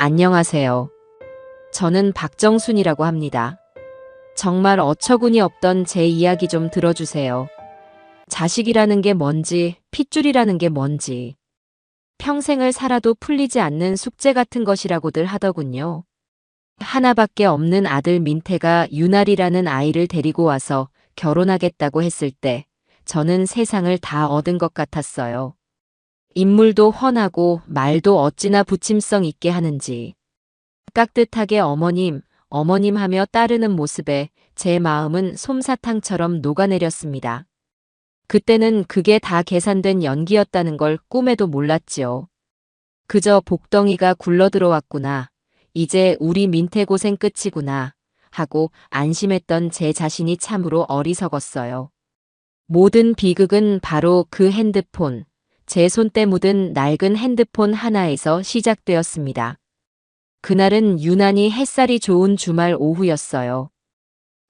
안녕하세요. 저는 박정순이라고 합니다. 정말 어처구니 없던 제 이야기 좀 들어주세요. 자식이라는 게 뭔지, 핏줄이라는 게 뭔지, 평생을 살아도 풀리지 않는 숙제 같은 것이라고들 하더군요. 하나밖에 없는 아들 민태가 유날이라는 아이를 데리고 와서 결혼하겠다고 했을 때 저는 세상을 다 얻은 것 같았어요. 인물도 훤하고 말도 어찌나 부침성 있게 하는지. 깍듯하게 어머님, 어머님 하며 따르는 모습에 제 마음은 솜사탕처럼 녹아내렸습니다. 그때는 그게 다 계산된 연기였다는 걸 꿈에도 몰랐지요. 그저 복덩이가 굴러들어왔구나. 이제 우리 민태 고생 끝이구나. 하고 안심했던 제 자신이 참으로 어리석었어요. 모든 비극은 바로 그 핸드폰, 제 손때 묻은 낡은 핸드폰 하나에서 시작되었습니다. 그날은 유난히 햇살이 좋은 주말 오후였어요.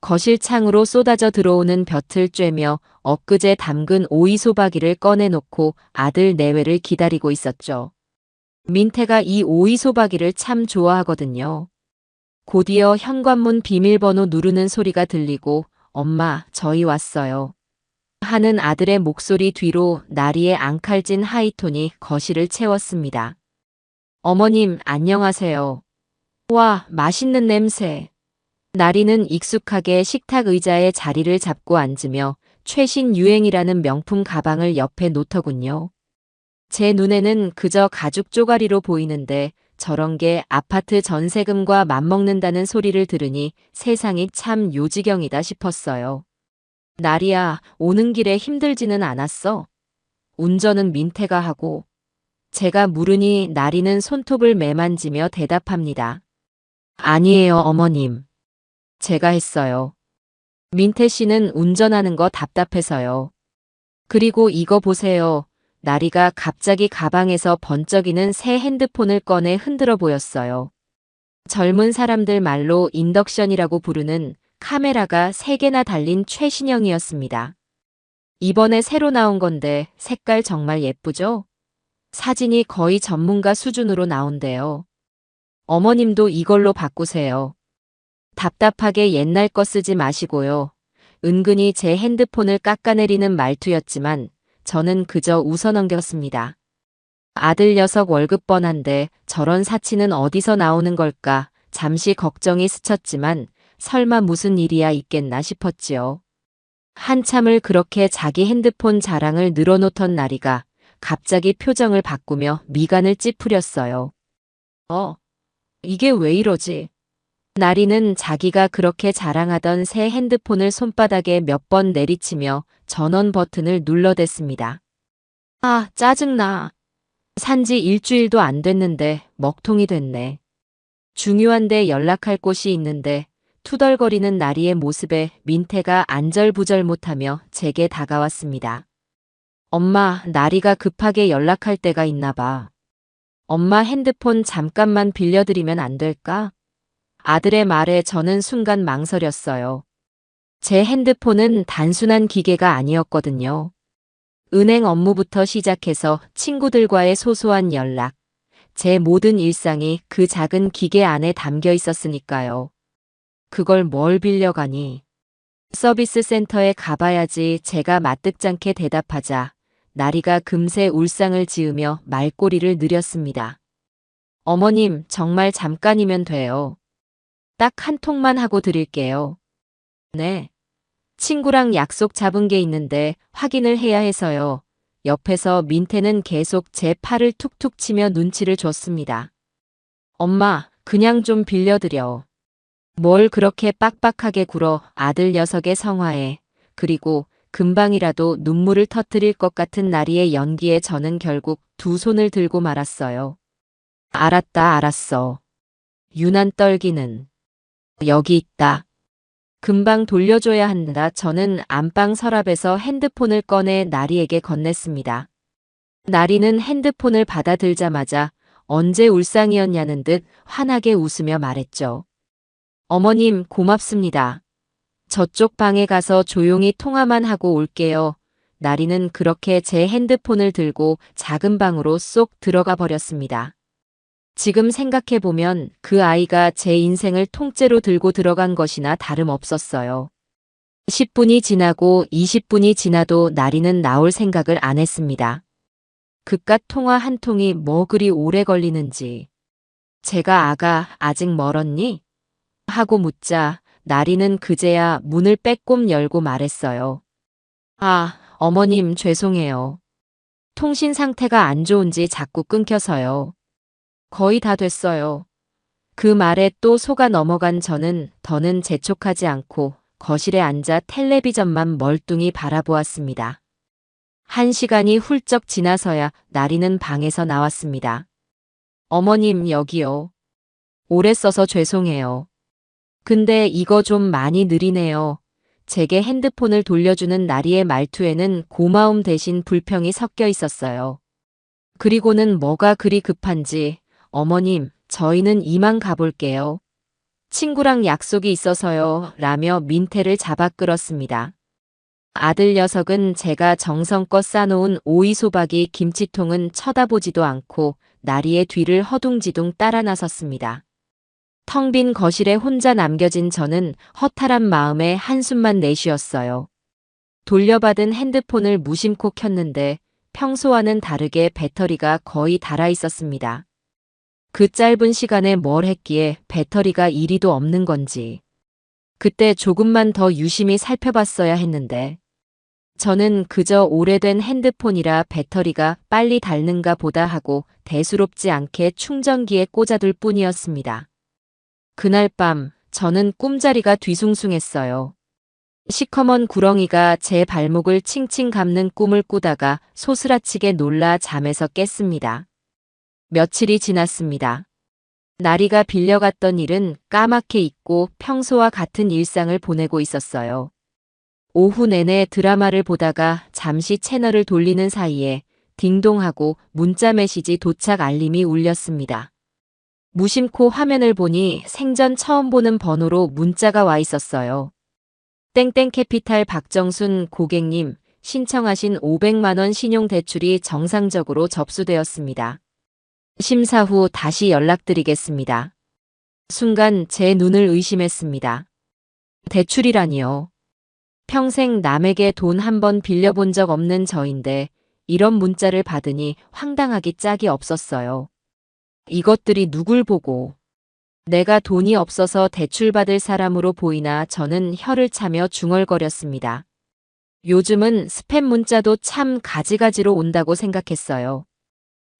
거실 창으로 쏟아져 들어오는 볕을 쬐며 엊그제 담근 오이소박이를 꺼내놓고 아들 내외를 기다리고 있었죠. 민태가 이 오이소박이를 참 좋아하거든요. 곧이어 현관문 비밀번호 누르는 소리가 들리고 엄마, 저희 왔어요. 하는 아들의 목소리 뒤로 나리의 앙칼진 하이톤이 거실을 채웠습니다. 어머님, 안녕하세요. 와, 맛있는 냄새. 나리는 익숙하게 식탁 의자에 자리를 잡고 앉으며 최신 유행이라는 명품 가방을 옆에 놓더군요. 제 눈에는 그저 가죽 쪼가리로 보이는데 저런 게 아파트 전세금과 맞먹는다는 소리를 들으니 세상이 참 요지경이다 싶었어요. 나리야, 오는 길에 힘들지는 않았어? 운전은 민태가 하고. 제가 물으니 나리는 손톱을 매만지며 대답합니다. 아니에요, 어머님. 제가 했어요. 민태 씨는 운전하는 거 답답해서요. 그리고 이거 보세요. 나리가 갑자기 가방에서 번쩍이는 새 핸드폰을 꺼내 흔들어 보였어요. 젊은 사람들 말로 인덕션이라고 부르는 카메라가 3개나 달린 최신형이었습니다. 이번에 새로 나온 건데 색깔 정말 예쁘죠? 사진이 거의 전문가 수준으로 나온대요. 어머님도 이걸로 바꾸세요. 답답하게 옛날 거 쓰지 마시고요. 은근히 제 핸드폰을 깎아내리는 말투였지만 저는 그저 웃어넘겼습니다. 아들 녀석 월급 뻔한데 저런 사치는 어디서 나오는 걸까 잠시 걱정이 스쳤지만 설마 무슨 일이야 있겠나 싶었지요. 한참을 그렇게 자기 핸드폰 자랑을 늘어놓던 나리가 갑자기 표정을 바꾸며 미간을 찌푸렸어요. 이게 왜 이러지? 나리는 자기가 그렇게 자랑하던 새 핸드폰을 손바닥에 몇 번 내리치며 전원 버튼을 눌러댔습니다. 아, 짜증나. 산지 일주일도 안 됐는데 먹통이 됐네. 중요한데 연락할 곳이 있는데 투덜거리는 나리의 모습에 민태가 안절부절 못하며 제게 다가왔습니다. 엄마, 나리가 급하게 연락할 때가 있나 봐. 엄마 핸드폰 잠깐만 빌려드리면 안 될까? 아들의 말에 저는 순간 망설였어요. 제 핸드폰은 단순한 기계가 아니었거든요. 은행 업무부터 시작해서 친구들과의 소소한 연락, 제 모든 일상이 그 작은 기계 안에 담겨 있었으니까요. 그걸 뭘 빌려가니? 서비스 센터에 가봐야지 제가 마뜩잖게 대답하자 나리가 금세 울상을 지으며 말꼬리를 느렸습니다. 어머님, 정말 잠깐이면 돼요. 딱 한 통만 하고 드릴게요. 네. 친구랑 약속 잡은 게 있는데 확인을 해야 해서요. 옆에서 민태는 계속 제 팔을 툭툭 치며 눈치를 줬습니다. 엄마, 그냥 좀 빌려드려. 뭘 그렇게 빡빡하게 굴어 아들 녀석의 성화에, 그리고 금방이라도 눈물을 터뜨릴 것 같은 나리의 연기에 저는 결국 두 손을 들고 말았어요. 알았다, 알았어. 유난 떨기는. 여기 있다. 금방 돌려줘야 한다. 저는 안방 서랍에서 핸드폰을 꺼내 나리에게 건넸습니다. 나리는 핸드폰을 받아들자마자 언제 울상이었냐는 듯 환하게 웃으며 말했죠. 어머님, 고맙습니다. 저쪽 방에 가서 조용히 통화만 하고 올게요. 나리는 그렇게 제 핸드폰을 들고 작은 방으로 쏙 들어가 버렸습니다. 지금 생각해보면 그 아이가 제 인생을 통째로 들고 들어간 것이나 다름없었어요. 10분이 지나고 20분이 지나도 나리는 나올 생각을 안 했습니다. 그깟 통화 한 통이 뭐 그리 오래 걸리는지. 제가 아가 아직 멀었니? 하고 묻자 나리는 그제야 문을 빼꼼 열고 말했어요. 아, 어머님 죄송해요. 통신 상태가 안 좋은지 자꾸 끊겨서요. 거의 다 됐어요. 그 말에 또 속아 넘어간 저는 더는 재촉하지 않고 거실에 앉아 텔레비전만 멀뚱히 바라보았습니다. 1시간이 훌쩍 지나서야 나리는 방에서 나왔습니다. 어머님 여기요. 오래 써서 죄송해요. 근데 이거 좀 많이 느리네요. 제게 핸드폰을 돌려주는 나리의 말투에는 고마움 대신 불평이 섞여 있었어요. 그리고는 뭐가 그리 급한지, 어머님, 저희는 이만 가볼게요. 친구랑 약속이 있어서요. 라며 민태를 잡아 끌었습니다. 아들 녀석은 제가 정성껏 싸놓은 오이소박이 김치통은 쳐다보지도 않고 나리의 뒤를 허둥지둥 따라 나섰습니다. 텅 빈 거실에 혼자 남겨진 저는 허탈한 마음에 한숨만 내쉬었어요. 돌려받은 핸드폰을 무심코 켰는데 평소와는 다르게 배터리가 거의 닳아 있었습니다. 그 짧은 시간에 뭘 했기에 배터리가 이리도 없는 건지. 그때 조금만 더 유심히 살펴봤어야 했는데. 저는 그저 오래된 핸드폰이라 배터리가 빨리 닳는가 보다 하고 대수롭지 않게 충전기에 꽂아둘 뿐이었습니다. 그날 밤 저는 꿈자리가 뒤숭숭했어요. 시커먼 구렁이가 제 발목을 칭칭 감는 꿈을 꾸다가 소스라치게 놀라 잠에서 깼습니다. 며칠이 지났습니다. 나리가 빌려갔던 일은 까맣게 잊고 평소와 같은 일상을 보내고 있었어요. 오후 내내 드라마를 보다가 잠시 채널을 돌리는 사이에 딩동하고 문자 메시지 도착 알림이 울렸습니다. 무심코 화면을 보니 생전 처음 보는 번호로 문자가 와 있었어요. 땡땡캐피탈 박정순 고객님, 신청하신 500만 원 신용대출이 정상적으로 접수되었습니다. 심사 후 다시 연락드리겠습니다. 순간 제 눈을 의심했습니다. 대출이라니요. 평생 남에게 돈 한 번 빌려본 적 없는 저인데 이런 문자를 받으니 황당하기 짝이 없었어요. 이것들이 누굴 보고. 내가 돈이 없어서 대출받을 사람으로 보이나 저는 혀를 차며 중얼거렸습니다. 요즘은 스팸 문자도 참 가지가지로 온다고 생각했어요.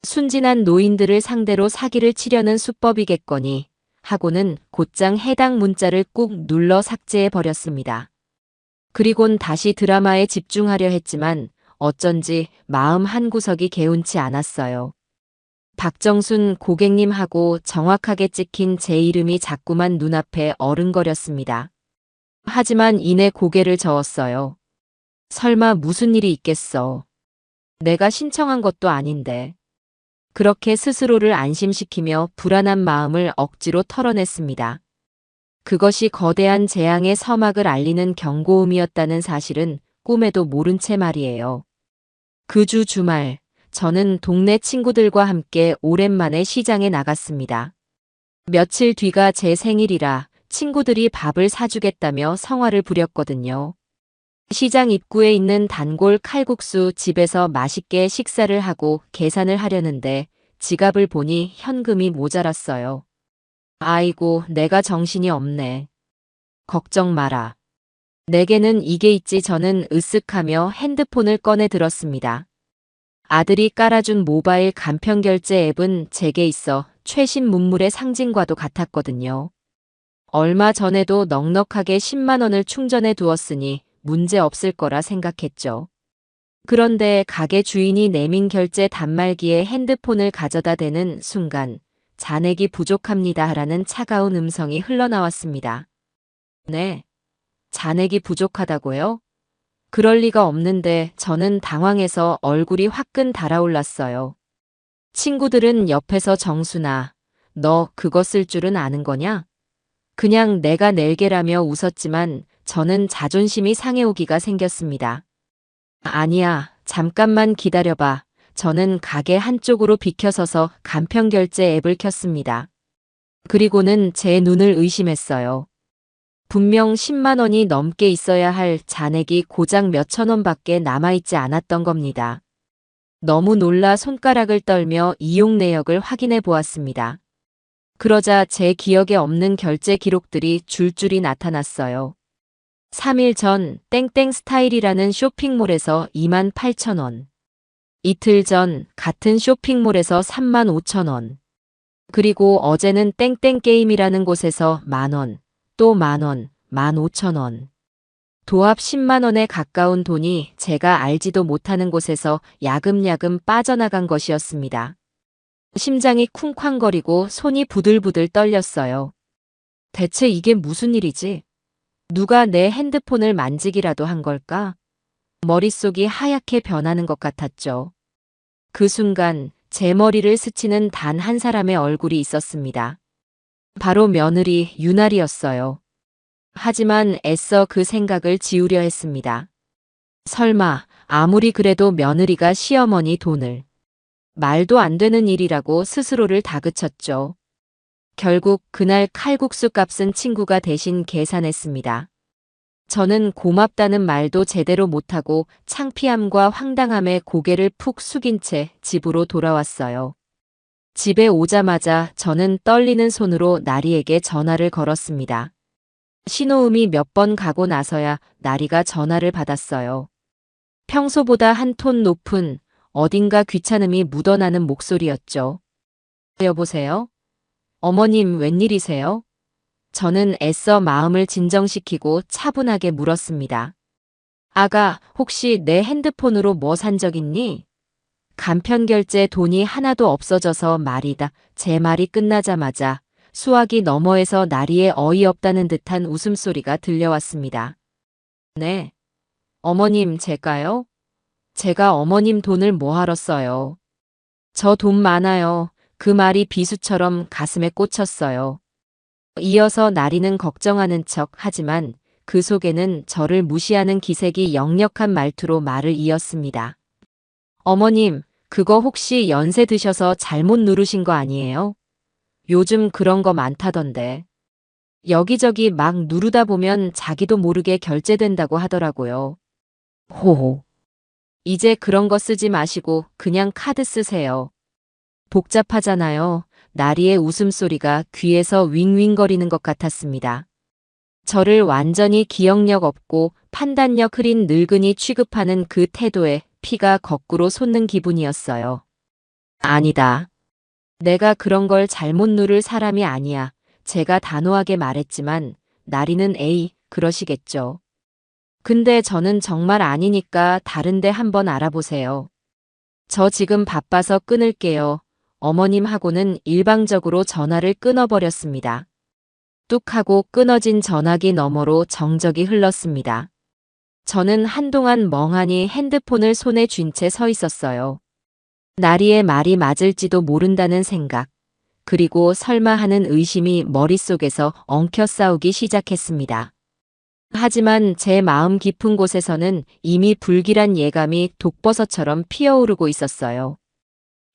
순진한 노인들을 상대로 사기를 치려는 수법이겠거니 하고는 곧장 해당 문자를 꾹 눌러 삭제해버렸습니다. 그리곤 다시 드라마에 집중하려 했지만 어쩐지 마음 한구석이 개운치 않았어요. 박정순 고객님하고 정확하게 찍힌 제 이름이 자꾸만 눈앞에 어른거렸습니다. 하지만 이내 고개를 저었어요. 설마 무슨 일이 있겠어. 내가 신청한 것도 아닌데. 그렇게 스스로를 안심시키며 불안한 마음을 억지로 털어냈습니다. 그것이 거대한 재앙의 서막을 알리는 경고음이었다는 사실은 꿈에도 모른 채 말이에요. 그 주 주말, 저는 동네 친구들과 함께 오랜만에 시장에 나갔습니다. 며칠 뒤가 제 생일이라 친구들이 밥을 사주겠다며 성화를 부렸거든요. 시장 입구에 있는 단골 칼국수 집에서 맛있게 식사를 하고 계산을 하려는데 지갑을 보니 현금이 모자랐어요. 아이고, 내가 정신이 없네. 걱정 마라. 내게는 이게 있지. 저는 으쓱하며 핸드폰을 꺼내 들었습니다. 아들이 깔아준 모바일 간편결제 앱은 제게 있어 최신 문물의 상징과도 같았거든요. 얼마 전에도 넉넉하게 10만 원을 충전해 두었으니 문제 없을 거라 생각했죠. 그런데 가게 주인이 내민 결제 단말기에 핸드폰을 가져다 대는 순간 잔액이 부족합니다 라는 차가운 음성이 흘러나왔습니다. 네, 잔액이 부족하다고요? 그럴 리가 없는데 저는 당황해서 얼굴이 화끈 달아올랐어요. 친구들은 옆에서 정순아, 너 그거 쓸 줄은 아는 거냐? 그냥 내가 낼게라며 웃었지만 저는 자존심이 상해오기가 생겼습니다. 아니야, 잠깐만 기다려봐. 저는 가게 한쪽으로 비켜서서 간편결제 앱을 켰습니다. 그리고는 제 눈을 의심했어요. 분명 10만 원이 넘게 있어야 할 잔액이 고작 몇천 원밖에 남아있지 않았던 겁니다. 너무 놀라 손가락을 떨며 이용 내역을 확인해 보았습니다. 그러자 제 기억에 없는 결제 기록들이 줄줄이 나타났어요. 3일 전 땡땡 스타일이라는 쇼핑몰에서 28,000원. 이틀 전 같은 쇼핑몰에서 35,000원. 그리고 어제는 땡땡 게임이라는 곳에서 만원, 또 만원, 15,000원. 도합 10만 원에 가까운 돈이 제가 알지도 못하는 곳에서 야금야금 빠져나간 것이었습니다. 심장이 쿵쾅거리고 손이 부들부들 떨렸어요. 대체 이게 무슨 일이지? 누가 내 핸드폰을 만지기라도 한 걸까? 머릿속이 하얗게 변하는 것 같았죠. 그 순간 제 머리를 스치는 단 한 사람의 얼굴이 있었습니다. 바로 며느리 유나리였어요. 하지만 애써 그 생각을 지우려 했습니다. 설마 아무리 그래도 며느리가 시어머니 돈을. 말도 안 되는 일이라고 스스로를 다그쳤죠. 결국 그날 칼국수 값은 친구가 대신 계산했습니다. 저는 고맙다는 말도 제대로 못하고 창피함과 황당함에 고개를 푹 숙인 채 집으로 돌아왔어요. 집에 오자마자 저는 떨리는 손으로 나리에게 전화를 걸었습니다. 신호음이 몇 번 가고 나서야 나리가 전화를 받았어요. 평소보다 한 톤 높은 어딘가 귀찮음이 묻어나는 목소리였죠. 여보세요? 어머님 웬일이세요? 저는 애써 마음을 진정시키고 차분하게 물었습니다. 아가, 혹시 내 핸드폰으로 뭐 산 적 있니? 간편결제 돈이 하나도 없어져서 말이다. 제 말이 끝나자마자 수화기 너머에서 나리의 어이없다는 듯한 웃음소리가 들려왔습니다. 네. 어머님, 제가요? 제가 어머님 돈을 뭐하러 써요? 저 돈 많아요. 그 말이 비수처럼 가슴에 꽂혔어요. 이어서 나리는 걱정하는 척 하지만 그 속에는 저를 무시하는 기색이 역력한 말투로 말을 이었습니다. 어머님, 그거 혹시 연세 드셔서 잘못 누르신 거 아니에요? 요즘 그런 거 많다던데. 여기저기 막 누르다 보면 자기도 모르게 결제된다고 하더라고요. 호호. 이제 그런 거 쓰지 마시고 그냥 카드 쓰세요. 복잡하잖아요. 나리의 웃음소리가 귀에서 윙윙거리는 것 같았습니다. 저를 완전히 기억력 없고 판단력 흐린 늙은이 취급하는 그 태도에 피가 거꾸로 솟는 기분이었어요. 아니다. 내가 그런 걸 잘못 누를 사람이 아니야. 제가 단호하게 말했지만 나리는 에이, 그러시겠죠. 근데 저는 정말 아니니까 다른데 한번 알아보세요. 저 지금 바빠서 끊을게요. 어머님하고는 일방적으로 전화를 끊어버렸습니다. 뚝 하고 끊어진 전화기 너머로 정적이 흘렀습니다. 저는 한동안 멍하니 핸드폰을 손에 쥔 채 서 있었어요. 나리의 말이 맞을지도 모른다는 생각, 그리고 설마 하는 의심이 머릿속에서 엉켜 싸우기 시작했습니다. 하지만 제 마음 깊은 곳에서는 이미 불길한 예감이 독버섯처럼 피어오르고 있었어요.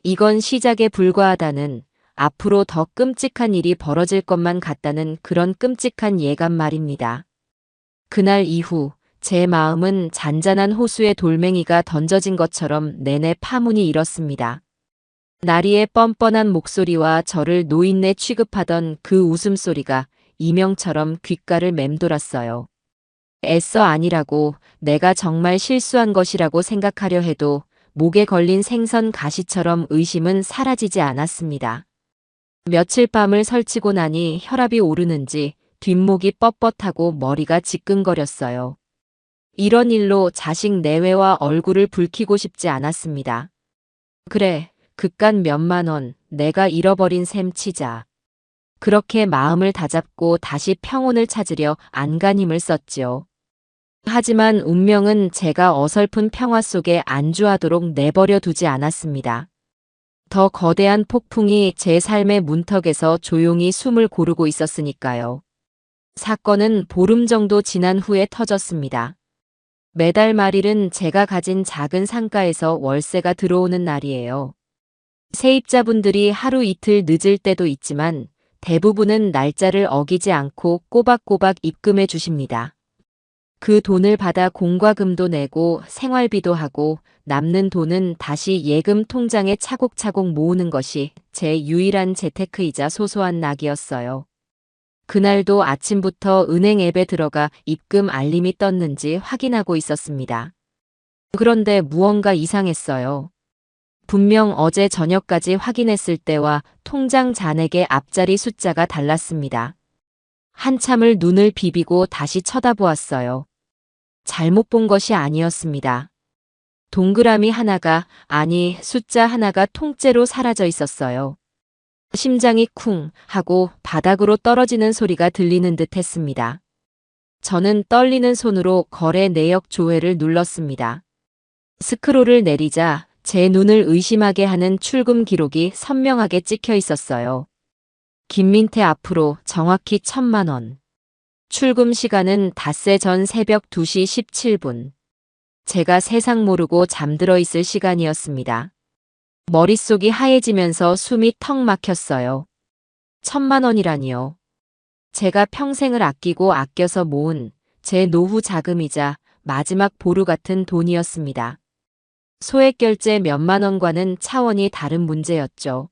이건 시작에 불과하다는, 앞으로 더 끔찍한 일이 벌어질 것만 같다는 그런 끔찍한 예감 말입니다. 그날 이후 제 마음은 잔잔한 호수에 돌멩이가 던져진 것처럼 내내 파문이 일었습니다. 나리의 뻔뻔한 목소리와 저를 노인네 취급하던 그 웃음소리가 이명처럼 귓가를 맴돌았어요. 애써 아니라고, 내가 정말 실수한 것이라고 생각하려 해도 목에 걸린 생선 가시처럼 의심은 사라지지 않았습니다. 며칠 밤을 설치고 나니 혈압이 오르는지 뒷목이 뻣뻣하고 머리가 지끈거렸어요. 이런 일로 자식 내외와 얼굴을 붉히고 싶지 않았습니다. 그래, 그깟 몇만 원 내가 잃어버린 셈 치자. 그렇게 마음을 다잡고 다시 평온을 찾으려 안간힘을 썼지요. 하지만 운명은 제가 어설픈 평화 속에 안주하도록 내버려 두지 않았습니다. 더 거대한 폭풍이 제 삶의 문턱에서 조용히 숨을 고르고 있었으니까요. 사건은 보름 정도 지난 후에 터졌습니다. 매달 말일은 제가 가진 작은 상가에서 월세가 들어오는 날이에요. 세입자분들이 하루 이틀 늦을 때도 있지만 대부분은 날짜를 어기지 않고 꼬박꼬박 입금해 주십니다. 그 돈을 받아 공과금도 내고 생활비도 하고 남는 돈은 다시 예금 통장에 차곡차곡 모으는 것이 제 유일한 재테크이자 소소한 낙이었어요. 그날도 아침부터 은행 앱에 들어가 입금 알림이 떴는지 확인하고 있었습니다. 그런데 무언가 이상했어요. 분명 어제 저녁까지 확인했을 때와 통장 잔액의 앞자리 숫자가 달랐습니다. 한참을 눈을 비비고 다시 쳐다보았어요. 잘못 본 것이 아니었습니다. 동그라미 하나가, 아니 숫자 하나가 통째로 사라져 있었어요. 심장이 쿵 하고 바닥으로 떨어지는 소리가 들리는 듯 했습니다. 저는 떨리는 손으로 거래 내역 조회를 눌렀습니다. 스크롤을 내리자 제 눈을 의심하게 하는 출금 기록이 선명하게 찍혀 있었어요. 김민태 앞으로 정확히 1,000만 원. 출금 시간은 닷새 전 새벽 2시 17분. 제가 세상 모르고 잠들어 있을 시간이었습니다. 머릿속이 하얘지면서 숨이 턱 막혔어요. 1,000만 원이라니요. 제가 평생을 아끼고 아껴서 모은 제 노후 자금이자 마지막 보루 같은 돈이었습니다. 소액 결제 몇만 원과는 차원이 다른 문제였죠.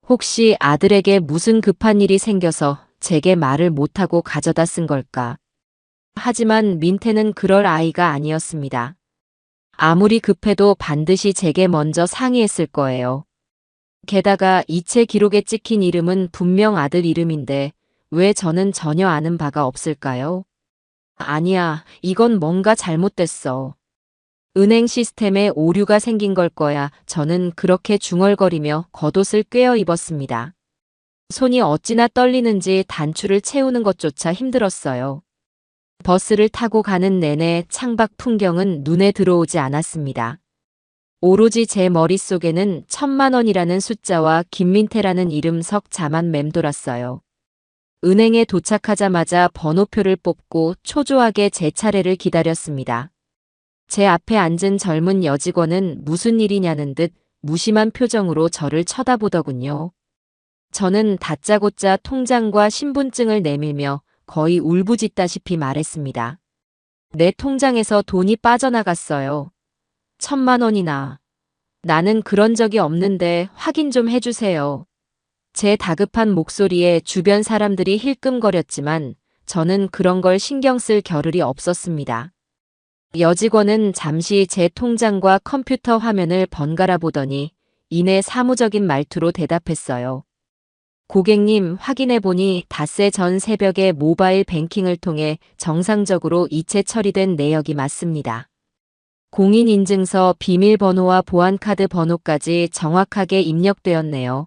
혹시 아들에게 무슨 급한 일이 생겨서 제게 말을 못하고 가져다 쓴 걸까? 하지만 민태는 그럴 아이가 아니었습니다. 아무리 급해도 반드시 제게 먼저 상의했을 거예요. 게다가 이체 기록에 찍힌 이름은 분명 아들 이름인데 왜 저는 전혀 아는 바가 없을까요? 아니야, 이건 뭔가 잘못됐어. 은행 시스템에 오류가 생긴 걸 거야. 저는 그렇게 중얼거리며 겉옷을 꿰어 입었습니다. 손이 어찌나 떨리는지 단추를 채우는 것조차 힘들었어요. 버스를 타고 가는 내내 창밖 풍경은 눈에 들어오지 않았습니다. 오로지 제 머릿속에는 1,000만 원이라는 숫자와 김민태라는 이름 석 자만 맴돌았어요. 은행에 도착하자마자 번호표를 뽑고 초조하게 제 차례를 기다렸습니다. 제 앞에 앉은 젊은 여직원은 무슨 일이냐는 듯 무심한 표정으로 저를 쳐다보더군요. 저는 다짜고짜 통장과 신분증을 내밀며 거의 울부짖다시피 말했습니다. 내 통장에서 돈이 빠져나갔어요. 1,000만 원이나. 나는 그런 적이 없는데 확인 좀 해주세요. 제 다급한 목소리에 주변 사람들이 힐끔거렸지만 저는 그런 걸 신경 쓸 겨를이 없었습니다. 여직원은 잠시 제 통장과 컴퓨터 화면을 번갈아 보더니 이내 사무적인 말투로 대답했어요. 고객님, 확인해보니 닷새 전 새벽에 모바일 뱅킹을 통해 정상적으로 이체 처리된 내역이 맞습니다. 공인인증서 비밀번호와 보안카드 번호까지 정확하게 입력되었네요.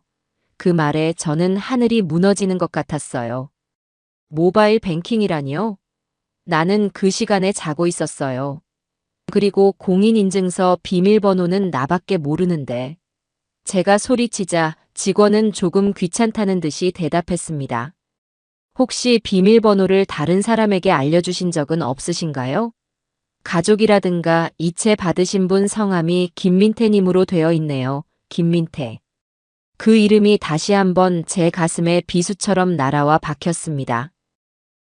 그 말에 저는 하늘이 무너지는 것 같았어요. 모바일 뱅킹이라니요? 나는 그 시간에 자고 있었어요. 그리고 공인인증서 비밀번호는 나밖에 모르는데. 제가 소리치자 직원은 조금 귀찮다는 듯이 대답했습니다. 혹시 비밀번호를 다른 사람에게 알려주신 적은 없으신가요? 가족이라든가 이체 받으신 분 성함이 김민태님으로 되어 있네요. 김민태. 그 이름이 다시 한번 제 가슴에 비수처럼 날아와 박혔습니다.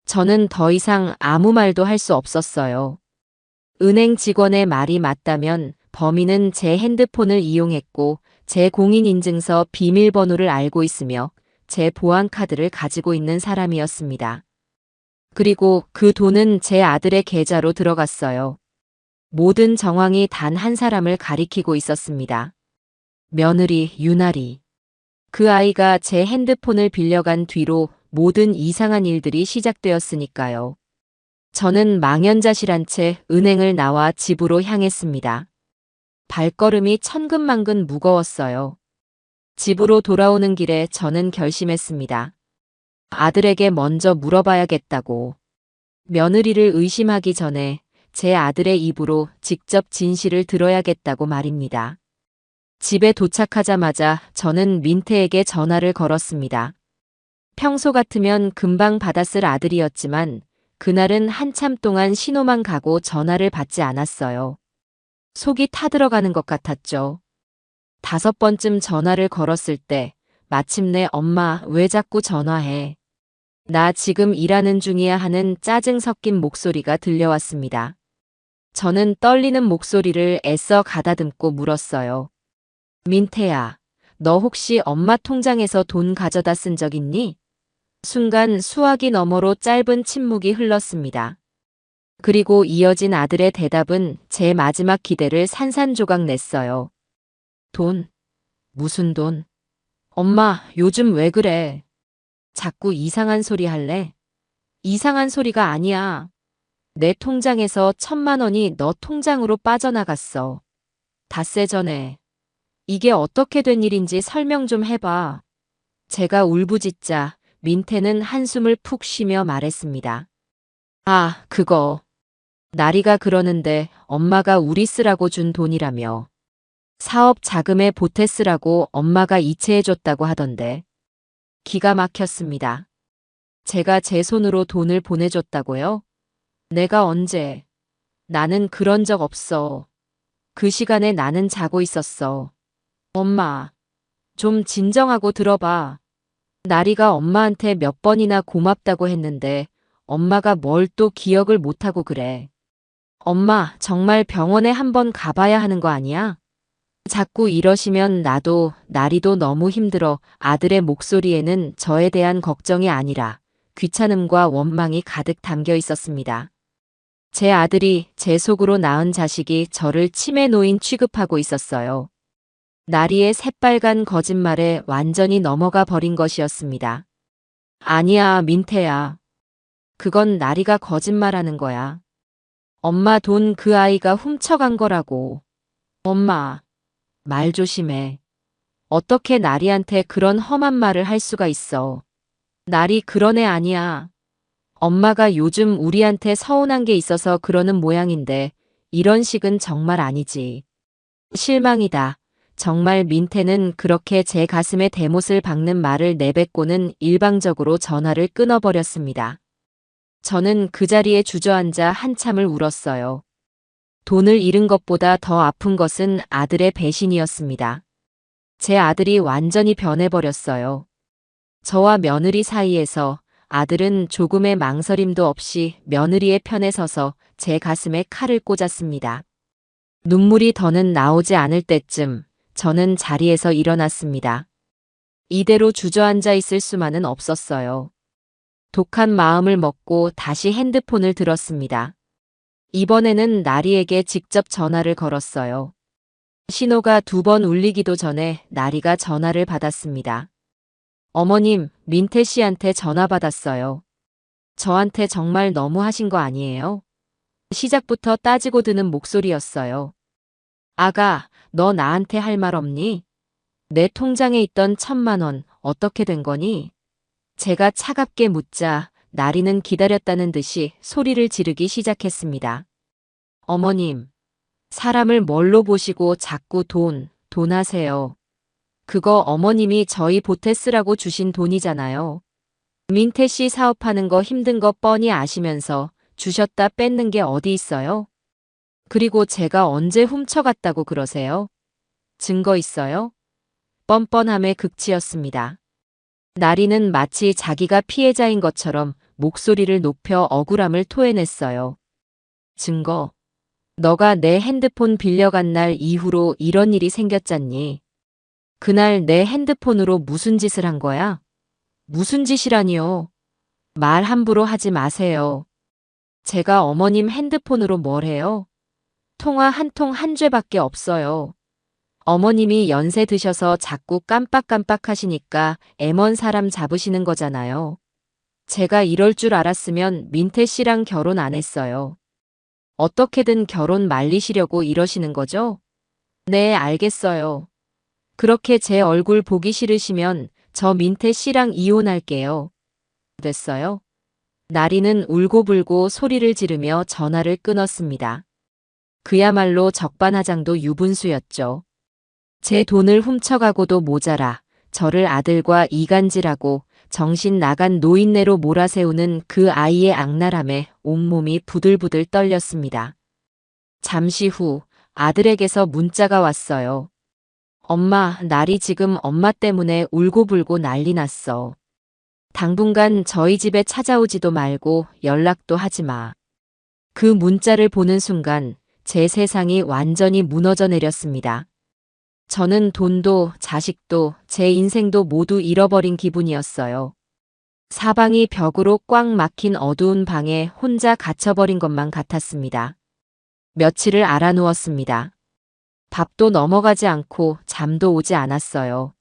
저는 더 이상 아무 말도 할 수 없었어요. 은행 직원의 말이 맞다면 범인은 제 핸드폰을 이용했고 제 공인인증서 비밀번호를 알고 있으며 제 보안카드를 가지고 있는 사람이었습니다. 그리고 그 돈은 제 아들의 계좌로 들어갔어요. 모든 정황이 단 한 사람을 가리키고 있었습니다. 며느리 유나리. 그 아이가 제 핸드폰을 빌려간 뒤로 모든 이상한 일들이 시작되었으니까요. 저는 망연자실한 채 은행을 나와 집으로 향했습니다. 발걸음이 천근만근 무거웠어요. 집으로 돌아오는 길에 저는 결심했습니다. 아들에게 먼저 물어봐야겠다고. 며느리를 의심하기 전에 제 아들의 입으로 직접 진실을 들어야겠다고 말입니다. 집에 도착하자마자 저는 민태에게 전화를 걸었습니다. 평소 같으면 금방 받았을 아들이었지만 그날은 한참 동안 신호만 가고 전화를 받지 않았어요. 속이 타들어가는 것 같았죠. 5번쯤 전화를 걸었을 때 마침내 엄마 왜 자꾸 전화해? 나 지금 일하는 중이야 하는 짜증 섞인 목소리가 들려왔습니다. 저는 떨리는 목소리를 애써 가다듬고 물었어요. 민태야, 너 혹시 엄마 통장에서 돈 가져다 쓴 적 있니? 순간 수화기 너머로 짧은 침묵이 흘렀습니다. 그리고 이어진 아들의 대답은 제 마지막 기대를 산산조각 냈어요. 돈? 무슨 돈? 엄마, 요즘 왜 그래? 자꾸 이상한 소리 할래? 이상한 소리가 아니야. 내 통장에서 1,000만 원이 너 통장으로 빠져나갔어. 닷새 전에. 이게 어떻게 된 일인지 설명 좀 해봐. 제가 울부짖자 민태는 한숨을 푹 쉬며 말했습니다. 아, 그거. 나리가 그러는데 엄마가 우리 쓰라고 준 돈이라며. 사업 자금에 보태 쓰라고 엄마가 이체해줬다고 하던데. 기가 막혔습니다. 제가 제 손으로 돈을 보내줬다고요? 내가 언제? 나는 그런 적 없어. 그 시간에 나는 자고 있었어. 엄마, 좀 진정하고 들어봐. 나리가 엄마한테 몇 번이나 고맙다고 했는데 엄마가 뭘 또 기억을 못하고 그래. 엄마, 정말 병원에 한번 가봐야 하는 거 아니야? 자꾸 이러시면 나도, 나리도 너무 힘들어. 아들의 목소리에는 저에 대한 걱정이 아니라 귀찮음과 원망이 가득 담겨 있었습니다. 제 아들이 제 속으로 낳은 자식이 저를 치매 노인 취급하고 있었어요. 나리의 새빨간 거짓말에 완전히 넘어가 버린 것이었습니다. 아니야, 민태야. 그건 나리가 거짓말하는 거야. 엄마 돈 그 아이가 훔쳐간 거라고. 엄마, 말 조심해. 어떻게 나리한테 그런 험한 말을 할 수가 있어. 나리 그런 애 아니야. 엄마가 요즘 우리한테 서운한 게 있어서 그러는 모양인데 이런 식은 정말 아니지. 실망이다. 정말 민태는 그렇게 제 가슴에 대못을 박는 말을 내뱉고는 일방적으로 전화를 끊어버렸습니다. 저는 그 자리에 주저앉아 한참을 울었어요. 돈을 잃은 것보다 더 아픈 것은 아들의 배신이었습니다. 제 아들이 완전히 변해버렸어요. 저와 며느리 사이에서 아들은 조금의 망설임도 없이 며느리의 편에 서서 제 가슴에 칼을 꽂았습니다. 눈물이 더는 나오지 않을 때쯤 저는 자리에서 일어났습니다. 이대로 주저앉아 있을 수만은 없었어요. 독한 마음을 먹고 다시 핸드폰을 들었습니다. 이번에는 나리에게 직접 전화를 걸었어요. 신호가 2번 울리기도 전에 나리가 전화를 받았습니다. 어머님, 민태 씨한테 전화 받았어요. 저한테 정말 너무 하신 거 아니에요? 시작부터 따지고 드는 목소리였어요. 아가, 너 나한테 할 말 없니? 내 통장에 있던 1,000만 원 어떻게 된 거니? 제가 차갑게 묻자 나리는 기다렸다는 듯이 소리를 지르기 시작했습니다. 어머님, 사람을 뭘로 보시고 자꾸 돈 하세요. 그거 어머님이 저희 보태 쓰라고 주신 돈이잖아요. 민태 씨 사업하는 거 힘든 거 뻔히 아시면서 주셨다 뺏는 게 어디 있어요? 그리고 제가 언제 훔쳐갔다고 그러세요? 증거 있어요? 뻔뻔함의 극치였습니다. 나리는 마치 자기가 피해자인 것처럼 목소리를 높여 억울함을 토해냈어요. 증거. 너가 내 핸드폰 빌려간 날 이후로 이런 일이 생겼잖니. 그날 내 핸드폰으로 무슨 짓을 한 거야? 무슨 짓이라니요? 말 함부로 하지 마세요. 제가 어머님 핸드폰으로 뭘 해요? 통화 한 통 한 죄밖에 없어요. 어머님이 연세 드셔서 자꾸 깜빡깜빡 하시니까 애먼 사람 잡으시는 거잖아요. 제가 이럴 줄 알았으면 민태 씨랑 결혼 안 했어요. 어떻게든 결혼 말리시려고 이러시는 거죠? 네, 알겠어요. 그렇게 제 얼굴 보기 싫으시면 저 민태 씨랑 이혼할게요. 됐어요? 나리는 울고불고 소리를 지르며 전화를 끊었습니다. 그야말로 적반하장도 유분수였죠. 제 돈을 훔쳐가고도 모자라 저를 아들과 이간질하고 정신 나간 노인네로 몰아세우는 그 아이의 악랄함에 온몸이 부들부들 떨렸습니다. 잠시 후 아들에게서 문자가 왔어요. 엄마, 날이 지금 엄마 때문에 울고불고 난리 났어. 당분간 저희 집에 찾아오지도 말고 연락도 하지 마. 그 문자를 보는 순간 제 세상이 완전히 무너져 내렸습니다. 저는 돈도 자식도 제 인생도 모두 잃어버린 기분이었어요. 사방이 벽으로 꽉 막힌 어두운 방에 혼자 갇혀버린 것만 같았습니다. 며칠을 알아누웠습니다. 밥도 넘어가지 않고 잠도 오지 않았어요.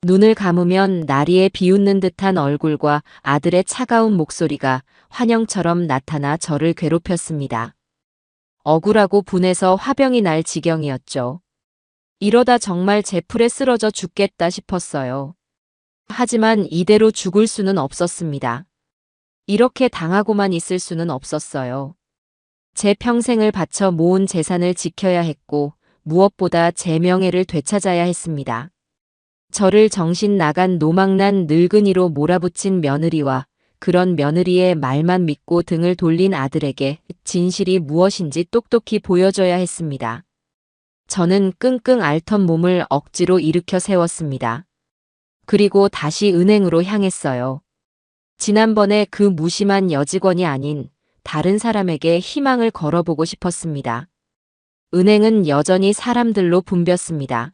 눈을 감으면 나리의 비웃는 듯한 얼굴과 아들의 차가운 목소리가 환영처럼 나타나 저를 괴롭혔습니다. 억울하고 분해서 화병이 날 지경이었죠. 이러다 정말 제 풀에 쓰러져 죽겠다 싶었어요. 하지만 이대로 죽을 수는 없었습니다. 이렇게 당하고만 있을 수는 없었어요. 제 평생을 바쳐 모은 재산을 지켜야 했고 무엇보다 제 명예를 되찾아야 했습니다. 저를 정신 나간 노망난 늙은이로 몰아붙인 며느리와 그런 며느리의 말만 믿고 등을 돌린 아들에게 진실이 무엇인지 똑똑히 보여줘야 했습니다. 저는 끙끙 앓던 몸을 억지로 일으켜 세웠습니다. 그리고 다시 은행으로 향했어요. 지난번에 그 무심한 여직원이 아닌 다른 사람에게 희망을 걸어보고 싶었습니다. 은행은 여전히 사람들로 붐볐습니다.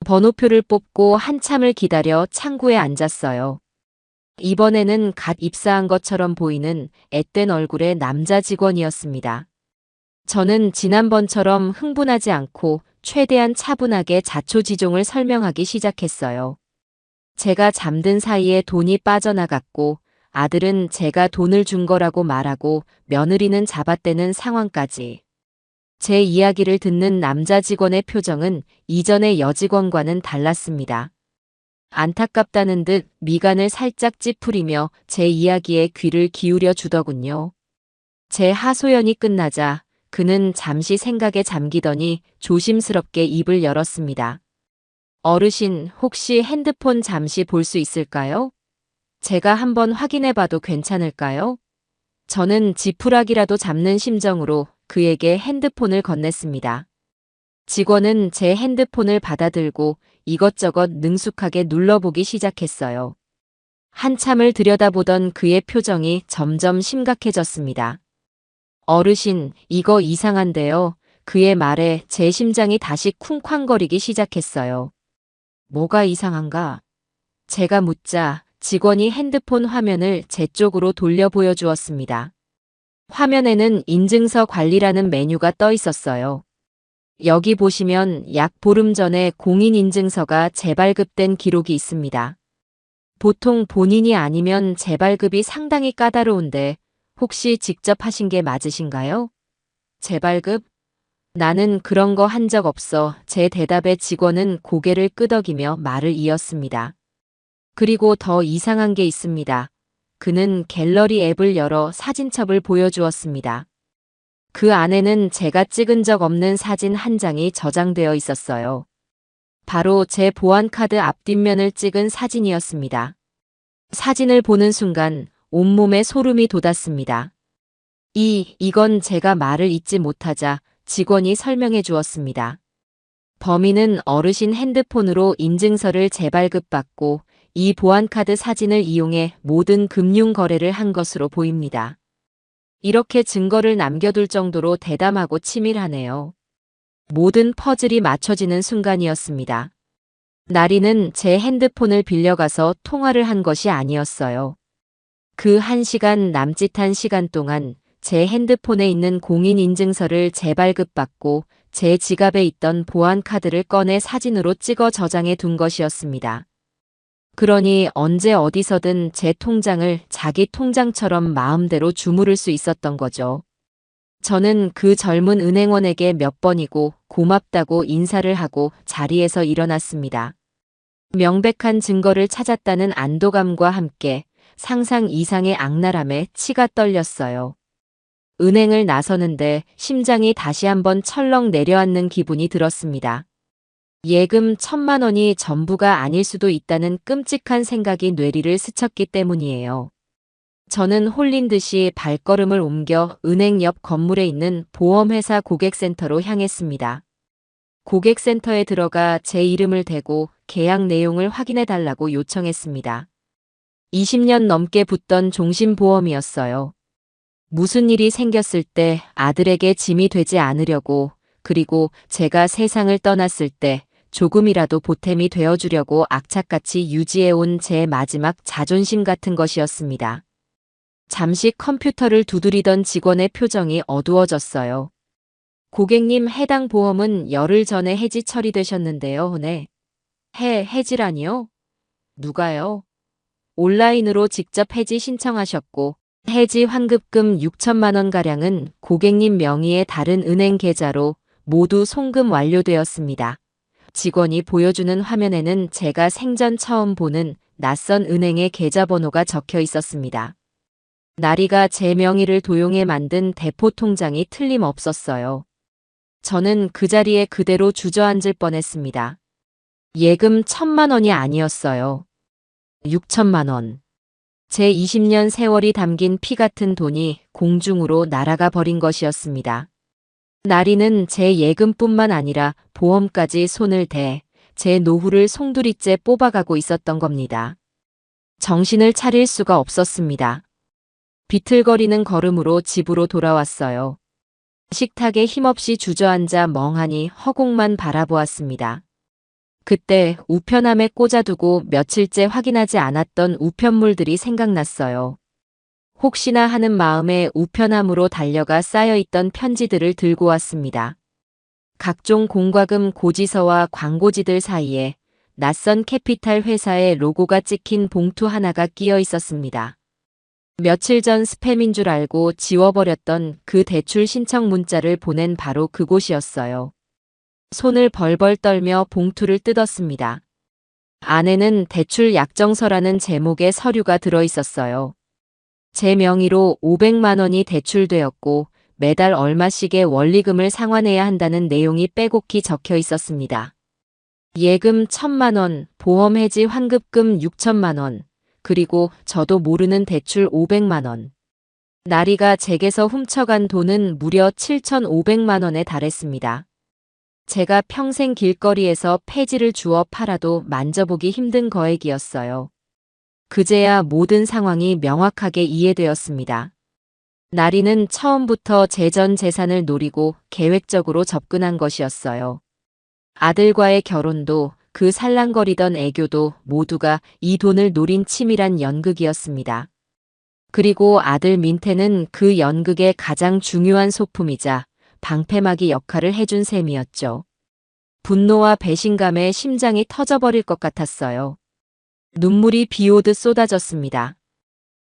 번호표를 뽑고 한참을 기다려 창구에 앉았어요. 이번에는 갓 입사한 것처럼 보이는 앳된 얼굴의 남자 직원이었습니다. 저는 지난번처럼 흥분하지 않고 최대한 차분하게 자초지종을 설명하기 시작했어요. 제가 잠든 사이에 돈이 빠져나갔고 아들은 제가 돈을 준 거라고 말하고 며느리는 잡아떼는 상황까지. 제 이야기를 듣는 남자 직원의 표정은 이전의 여직원과는 달랐습니다. 안타깝다는 듯 미간을 살짝 찌푸리며 제 이야기에 귀를 기울여 주더군요. 제 하소연이 끝나자 그는 잠시 생각에 잠기더니 조심스럽게 입을 열었습니다. 어르신, 혹시 핸드폰 잠시 볼 수 있을까요? 제가 한번 확인해 봐도 괜찮을까요? 저는 지푸라기라도 잡는 심정으로 그에게 핸드폰을 건넸습니다. 직원은 제 핸드폰을 받아들고 이것저것 능숙하게 눌러보기 시작했어요. 한참을 들여다보던 그의 표정이 점점 심각해졌습니다. 어르신, 이거 이상한데요. 그의 말에 제 심장이 다시 쿵쾅거리기 시작했어요. 뭐가 이상한가? 제가 묻자 직원이 핸드폰 화면을 제 쪽으로 돌려 보여주었습니다. 화면에는 인증서 관리라는 메뉴가 떠 있었어요. 여기 보시면 약 보름 전에 공인인증서가 재발급된 기록이 있습니다. 보통 본인이 아니면 재발급이 상당히 까다로운데 혹시 직접 하신 게 맞으신가요? 재발급? 나는 그런 거 한 적 없어. 제 대답에 직원은 고개를 끄덕이며 말을 이었습니다. 그리고 더 이상한 게 있습니다. 그는 갤러리 앱을 열어 사진첩을 보여주었습니다. 그 안에는 제가 찍은 적 없는 사진 한 장이 저장되어 있었어요. 바로 제 보안카드 앞뒷면을 찍은 사진이었습니다. 사진을 보는 순간 온몸에 소름이 돋았습니다. 이건 제가 말을 잇지 못하자 직원이 설명해 주었습니다. 범인은 어르신 핸드폰으로 인증서를 재발급받고 이 보안카드 사진을 이용해 모든 금융 거래를 한 것으로 보입니다. 이렇게 증거를 남겨둘 정도로 대담하고 치밀하네요. 모든 퍼즐이 맞춰지는 순간이었습니다. 나리는 제 핸드폰을 빌려가서 통화를 한 것이 아니었어요. 그 1시간 남짓한 시간 동안 제 핸드폰에 있는 공인인증서를 재발급받고 제 지갑에 있던 보안카드를 꺼내 사진으로 찍어 저장해 둔 것이었습니다. 그러니 언제 어디서든 제 통장을 자기 통장처럼 마음대로 주무를 수 있었던 거죠. 저는 그 젊은 은행원에게 몇 번이고 고맙다고 인사를 하고 자리에서 일어났습니다. 명백한 증거를 찾았다는 안도감과 함께 상상 이상의 악랄함에 치가 떨렸어요. 은행을 나서는데 심장이 다시 한번 철렁 내려앉는 기분이 들었습니다. 예금 1,000만 원이 전부가 아닐 수도 있다는 끔찍한 생각이 뇌리를 스쳤기 때문이에요. 저는 홀린 듯이 발걸음을 옮겨 은행 옆 건물에 있는 보험회사 고객센터로 향했습니다. 고객센터에 들어가 제 이름을 대고 계약 내용을 확인해 달라고 요청했습니다. 20년 넘게 붙던 종신보험이었어요. 무슨 일이 생겼을 때 아들에게 짐이 되지 않으려고, 그리고 제가 세상을 떠났을 때 조금이라도 보탬이 되어주려고 악착같이 유지해온 제 마지막 자존심 같은 것이었습니다. 잠시 컴퓨터를 두드리던 직원의 표정이 어두워졌어요. 고객님, 해당 보험은 열흘 전에 해지 처리되셨는데요. 네. 해지라니요? 누가요? 온라인으로 직접 해지 신청하셨고, 해지 환급금 6천만 원가량은 고객님 명의의 다른 은행 계좌로 모두 송금 완료되었습니다. 직원이 보여주는 화면에는 제가 생전 처음 보는 낯선 은행의 계좌번호가 적혀 있었습니다. 나리가 제 명의를 도용해 만든 대포 통장이 틀림없었어요. 저는 그 자리에 그대로 주저앉을 뻔했습니다. 예금 1,000만 원이 아니었어요. 6천만 원. 제 20년 세월이 담긴 피 같은 돈이 공중으로 날아가 버린 것이었습니다. 나리는 제 예금뿐만 아니라 보험까지 손을 대 제 노후를 송두리째 뽑아가고 있었던 겁니다. 정신을 차릴 수가 없었습니다. 비틀거리는 걸음으로 집으로 돌아왔어요. 식탁에 힘없이 주저앉아 멍하니 허공만 바라보았습니다. 그때 우편함에 꽂아두고 며칠째 확인하지 않았던 우편물들이 생각났어요. 혹시나 하는 마음에 우편함으로 달려가 쌓여있던 편지들을 들고 왔습니다. 각종 공과금 고지서와 광고지들 사이에 낯선 캐피탈 회사의 로고가 찍힌 봉투 하나가 끼어 있었습니다. 며칠 전 스팸인 줄 알고 지워버렸던 그 대출 신청 문자를 보낸 바로 그곳이었어요. 손을 벌벌 떨며 봉투를 뜯었습니다. 안에는 대출 약정서라는 제목의 서류가 들어 있었어요. 제 명의로 500만 원이 대출되었고 매달 얼마씩의 원리금을 상환해야 한다는 내용이 빼곡히 적혀 있었습니다. 예금 1,000만 원, 보험 해지 환급금 6천만 원, 그리고 저도 모르는 대출 500만 원. 나리가 제게서 훔쳐간 돈은 무려 7,500만 원에 달했습니다. 제가 평생 길거리에서 폐지를 주워 팔아도 만져보기 힘든 거액이었어요. 그제야 모든 상황이 명확하게 이해되었습니다. 나리는 처음부터 제 전 재산을 노리고 계획적으로 접근한 것이었어요. 아들과의 결혼도 그 살랑거리던 애교도 모두가 이 돈을 노린 치밀한 연극이었습니다. 그리고 아들 민태는 그 연극의 가장 중요한 소품이자 방패막이 역할을 해준 셈이었죠. 분노와 배신감에 심장이 터져버릴 것 같았어요. 눈물이 비오듯 쏟아졌습니다.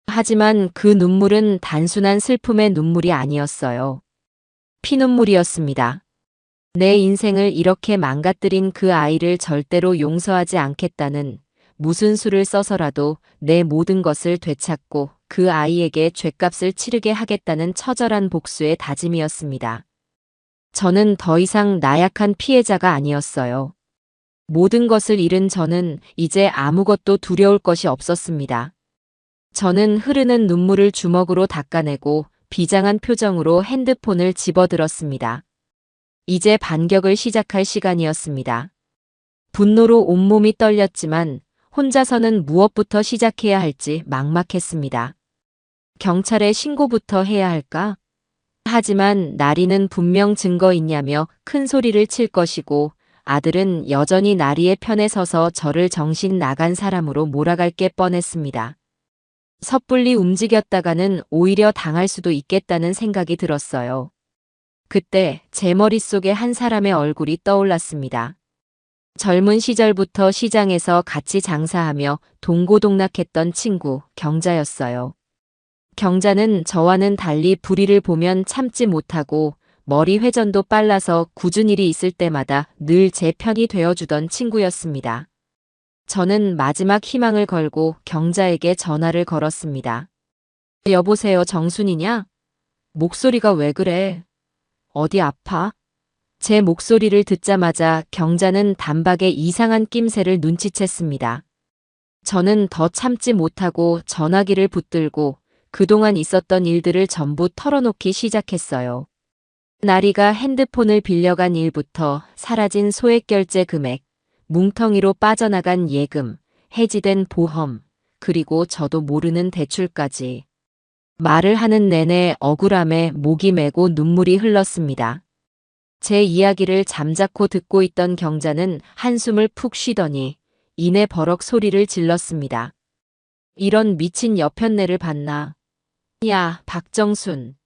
하지만 그 눈물은 단순한 슬픔의 눈물이 아니었어요. 피눈물이었습니다. 내 인생을 이렇게 망가뜨린 그 아이를 절대로 용서하지 않겠다는, 무슨 수를 써서라도 내 모든 것을 되찾고 그 아이에게 죗값을 치르게 하겠다는 처절한 복수의 다짐이었습니다. 저는 더 이상 나약한 피해자가 아니었어요. 모든 것을 잃은 저는 이제 아무것도 두려울 것이 없었습니다. 저는 흐르는 눈물을 주먹으로 닦아내고 비장한 표정으로 핸드폰을 집어들었습니다. 이제 반격을 시작할 시간이었습니다. 분노로 온몸이 떨렸지만 혼자서는 무엇부터 시작해야 할지 막막했습니다. 경찰에 신고부터 해야 할까? 하지만 나리는 분명 증거 있냐며 큰 소리를 칠 것이고 아들은 여전히 나리의 편에 서서 저를 정신 나간 사람으로 몰아갈 게 뻔했습니다. 섣불리 움직였다가는 오히려 당할 수도 있겠다는 생각이 들었어요. 그때 제 머릿속에 한 사람의 얼굴이 떠올랐습니다. 젊은 시절부터 시장에서 같이 장사하며 동고동락했던 친구 경자였어요. 경자는 저와는 달리 불의를 보면 참지 못하고 머리 회전도 빨라서 굳은 일이 있을 때마다 늘 제 편이 되어주던 친구였습니다. 저는 마지막 희망을 걸고 경자에게 전화를 걸었습니다. 여보세요, 정순이냐? 목소리가 왜 그래? 어디 아파? 제 목소리를 듣자마자 경자는 단박에 이상한 낌새를 눈치챘습니다. 저는 더 참지 못하고 전화기를 붙들고 그동안 있었던 일들을 전부 털어놓기 시작했어요. 나리가 핸드폰을 빌려간 일부터 사라진 소액결제 금액, 뭉텅이로 빠져나간 예금, 해지된 보험, 그리고 저도 모르는 대출까지. 말을 하는 내내 억울함에 목이 메고 눈물이 흘렀습니다. 제 이야기를 잠자코 듣고 있던 경자는 한숨을 푹 쉬더니 이내 버럭 소리를 질렀습니다. 이런 미친 여편네를 봤나? 야, 박정순.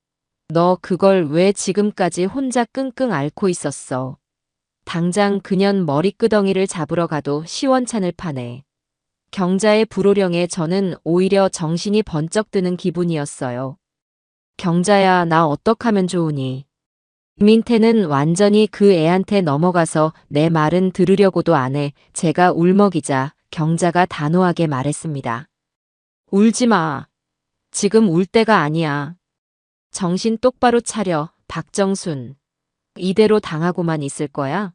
너 그걸 왜 지금까지 혼자 끙끙 앓고 있었어? 당장 그년 머리끄덩이를 잡으러 가도 시원찮을 판에. 경자의 불호령에 저는 오히려 정신이 번쩍 드는 기분이었어요. 경자야, 나 어떡하면 좋으니? 민태는 완전히 그 애한테 넘어가서 내 말은 들으려고도 안 해. 제가 울먹이자 경자가 단호하게 말했습니다. 울지 마. 지금 울 때가 아니야. 정신 똑바로 차려, 박정순. 이대로 당하고만 있을 거야?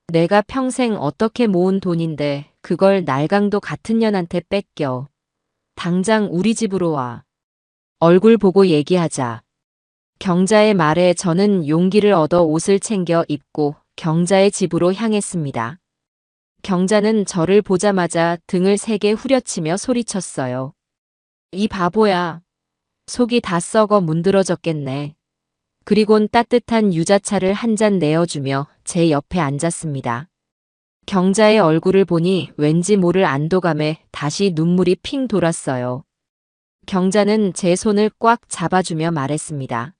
내가 평생 어떻게 모은 돈인데 그걸 날강도 같은 년한테 뺏겨. 당장 우리 집으로 와. 얼굴 보고 얘기하자. 경자의 말에 저는 용기를 얻어 옷을 챙겨 입고 경자의 집으로 향했습니다. 경자는 저를 보자마자 등을 세게 후려치며 소리쳤어요. 이 바보야. 속이 다 썩어 문드러졌겠네. 그리곤 따뜻한 유자차를 한 잔 내어주며 제 옆에 앉았습니다. 경자의 얼굴을 보니 왠지 모를 안도감에 다시 눈물이 핑 돌았어요. 경자는 제 손을 꽉 잡아주며 말했습니다.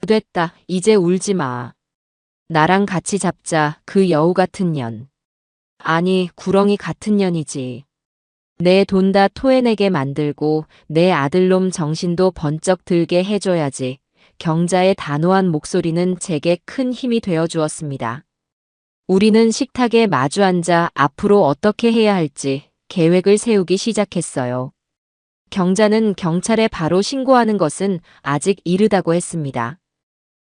됐다, 이제 울지 마. 나랑 같이 잡자, 그 여우 같은 년. 아니, 구렁이 같은 년이지. 내 돈 다 토해내게 만들고 내 아들놈 정신도 번쩍 들게 해줘야지. 경자의 단호한 목소리는 제게 큰 힘이 되어 주었습니다. 우리는 식탁에 마주 앉아 앞으로 어떻게 해야 할지 계획을 세우기 시작했어요. 경자는 경찰에 바로 신고하는 것은 아직 이르다고 했습니다.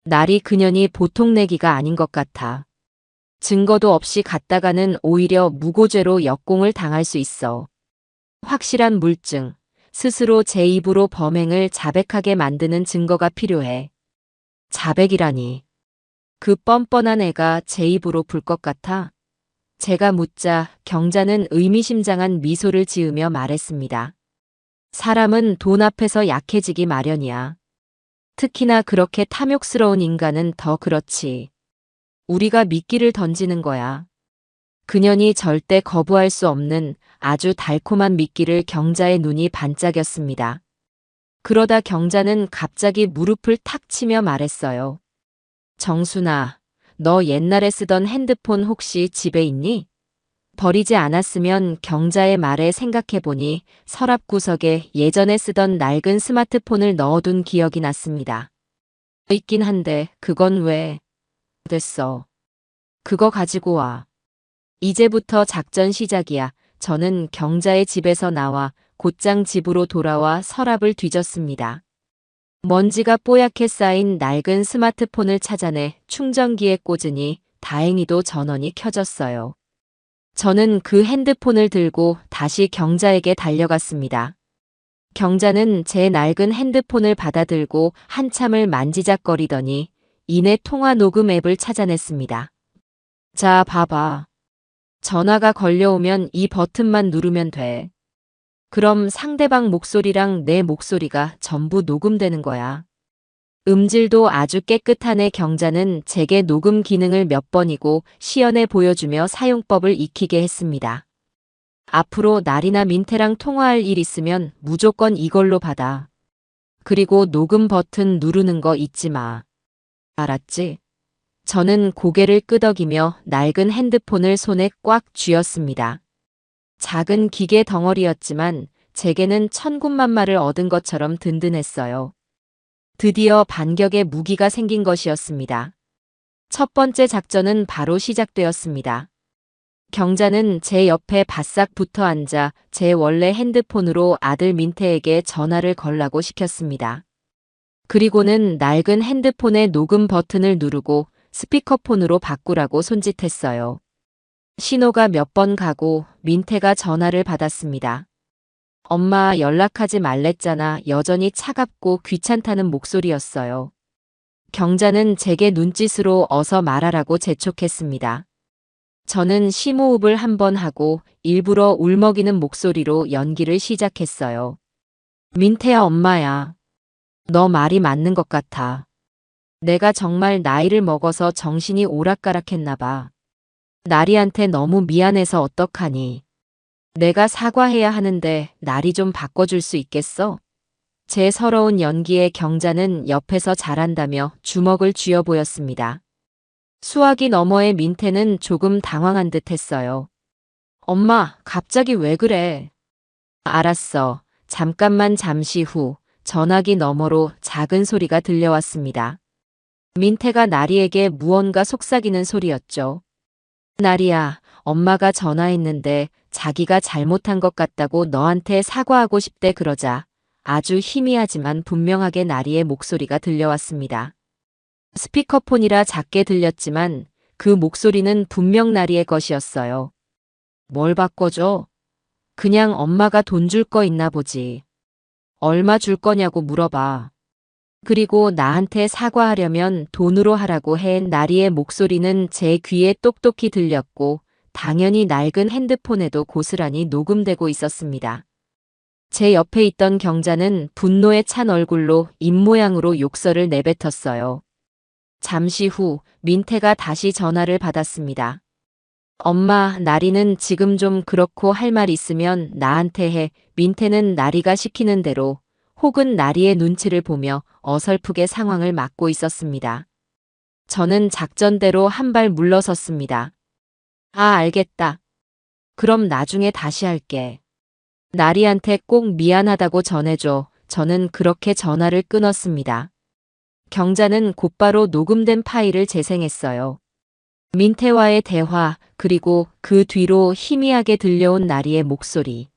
날이 그년이 보통 내기가 아닌 것 같아. 증거도 없이 갔다가는 오히려 무고죄로 역공을 당할 수 있어. 확실한 물증, 스스로 제 입으로 범행을 자백하게 만드는 증거가 필요해. 자백이라니. 그 뻔뻔한 애가 제 입으로 불 것 같아? 제가 묻자 경자는 의미심장한 미소를 지으며 말했습니다. 사람은 돈 앞에서 약해지기 마련이야. 특히나 그렇게 탐욕스러운 인간은 더 그렇지. 우리가 미끼를 던지는 거야. 그년이 절대 거부할 수 없는 아주 달콤한 미끼를 경자의 눈이 반짝였습니다. 그러다 경자는 갑자기 무릎을 탁 치며 말했어요. 정순아, 너 옛날에 쓰던 핸드폰 혹시 집에 있니? 버리지 않았으면 경자의 말에 생각해보니 서랍 구석에 예전에 쓰던 낡은 스마트폰을 넣어둔 기억이 났습니다. 있긴 한데 그건 왜? 됐어. 그거 가지고 와. 이제부터 작전 시작이야. 저는 경자의 집에서 나와 곧장 집으로 돌아와 서랍을 뒤졌습니다. 먼지가 뽀얗게 쌓인 낡은 스마트폰을 찾아내 충전기에 꽂으니 다행히도 전원이 켜졌어요. 저는 그 핸드폰을 들고 다시 경자에게 달려갔습니다. 경자는 제 낡은 핸드폰을 받아들고 한참을 만지작거리더니 이내 통화 녹음 앱을 찾아냈습니다. 자, 봐봐. 전화가 걸려오면 이 버튼만 누르면 돼. 그럼 상대방 목소리랑 내 목소리가 전부 녹음되는 거야. 음질도 아주 깨끗한 애. 경자는 제게 녹음 기능을 몇 번이고 시연해 보여주며 사용법을 익히게 했습니다. 앞으로 날이나 민태랑 통화할 일 있으면 무조건 이걸로 받아. 그리고 녹음 버튼 누르는 거 잊지 마. 알았지? 저는 고개를 끄덕이며 낡은 핸드폰을 손에 꽉 쥐었습니다. 작은 기계 덩어리였지만 제게는 천군만마를 얻은 것처럼 든든했어요. 드디어 반격의 무기가 생긴 것이었습니다. 첫 번째 작전은 바로 시작되었습니다. 경자는 제 옆에 바싹 붙어 앉아 제 원래 핸드폰으로 아들 민태에게 전화를 걸라고 시켰습니다. 그리고는 낡은 핸드폰의 녹음 버튼을 누르고 스피커폰으로 바꾸라고 손짓했어요. 신호가 몇 번 가고 민태가 전화를 받았습니다. 엄마 연락하지 말랬잖아. 여전히 차갑고 귀찮다는 목소리였어요. 경자는 제게 눈짓으로 어서 말하라고 재촉했습니다. 저는 심호흡을 한 번 하고 일부러 울먹이는 목소리로 연기를 시작했어요. 민태야, 엄마야. 너 말이 맞는 것 같아. 내가 정말 나이를 먹어서 정신이 오락가락했나 봐. 나리한테 너무 미안해서 어떡하니. 내가 사과해야 하는데 나리 좀 바꿔줄 수 있겠어? 제 서러운 연기에 경자는 옆에서 잘한다며 주먹을 쥐어 보였습니다. 수화기 너머의 민태는 조금 당황한 듯 했어요. 엄마, 갑자기 왜 그래? 알았어. 잠시 후 전화기 너머로 작은 소리가 들려왔습니다. 민태가 나리에게 무언가 속삭이는 소리였죠. 나리야, 엄마가 전화했는데 자기가 잘못한 것 같다고 너한테 사과하고 싶대. 그러자 아주 희미하지만 분명하게 나리의 목소리가 들려왔습니다. 스피커폰이라 작게 들렸지만 그 목소리는 분명 나리의 것이었어요. 뭘 바꿔줘? 그냥 엄마가 돈 줄 거 있나 보지. 얼마 줄 거냐고 물어봐. 그리고 나한테 사과하려면 돈으로 하라고 해. 나리의 목소리는 제 귀에 똑똑히 들렸고 당연히 낡은 핸드폰에도 고스란히 녹음되고 있었습니다. 제 옆에 있던 경자는 분노에 찬 얼굴로 입모양으로 욕설을 내뱉었어요. 잠시 후 민태가 다시 전화를 받았습니다. 엄마, 나리는 지금 좀 그렇고 할 말 있으면 나한테 해. 민태는 나리가 시키는 대로 혹은 나리의 눈치를 보며 어설프게 상황을 막고 있었습니다. 저는 작전대로 한 발 물러섰습니다. 아, 알겠다. 그럼 나중에 다시 할게. 나리한테 꼭 미안하다고 전해줘. 저는 그렇게 전화를 끊었습니다. 경자는 곧바로 녹음된 파일을 재생했어요. 민태와의 대화, 그리고 그 뒤로 희미하게 들려온 나리의 목소리.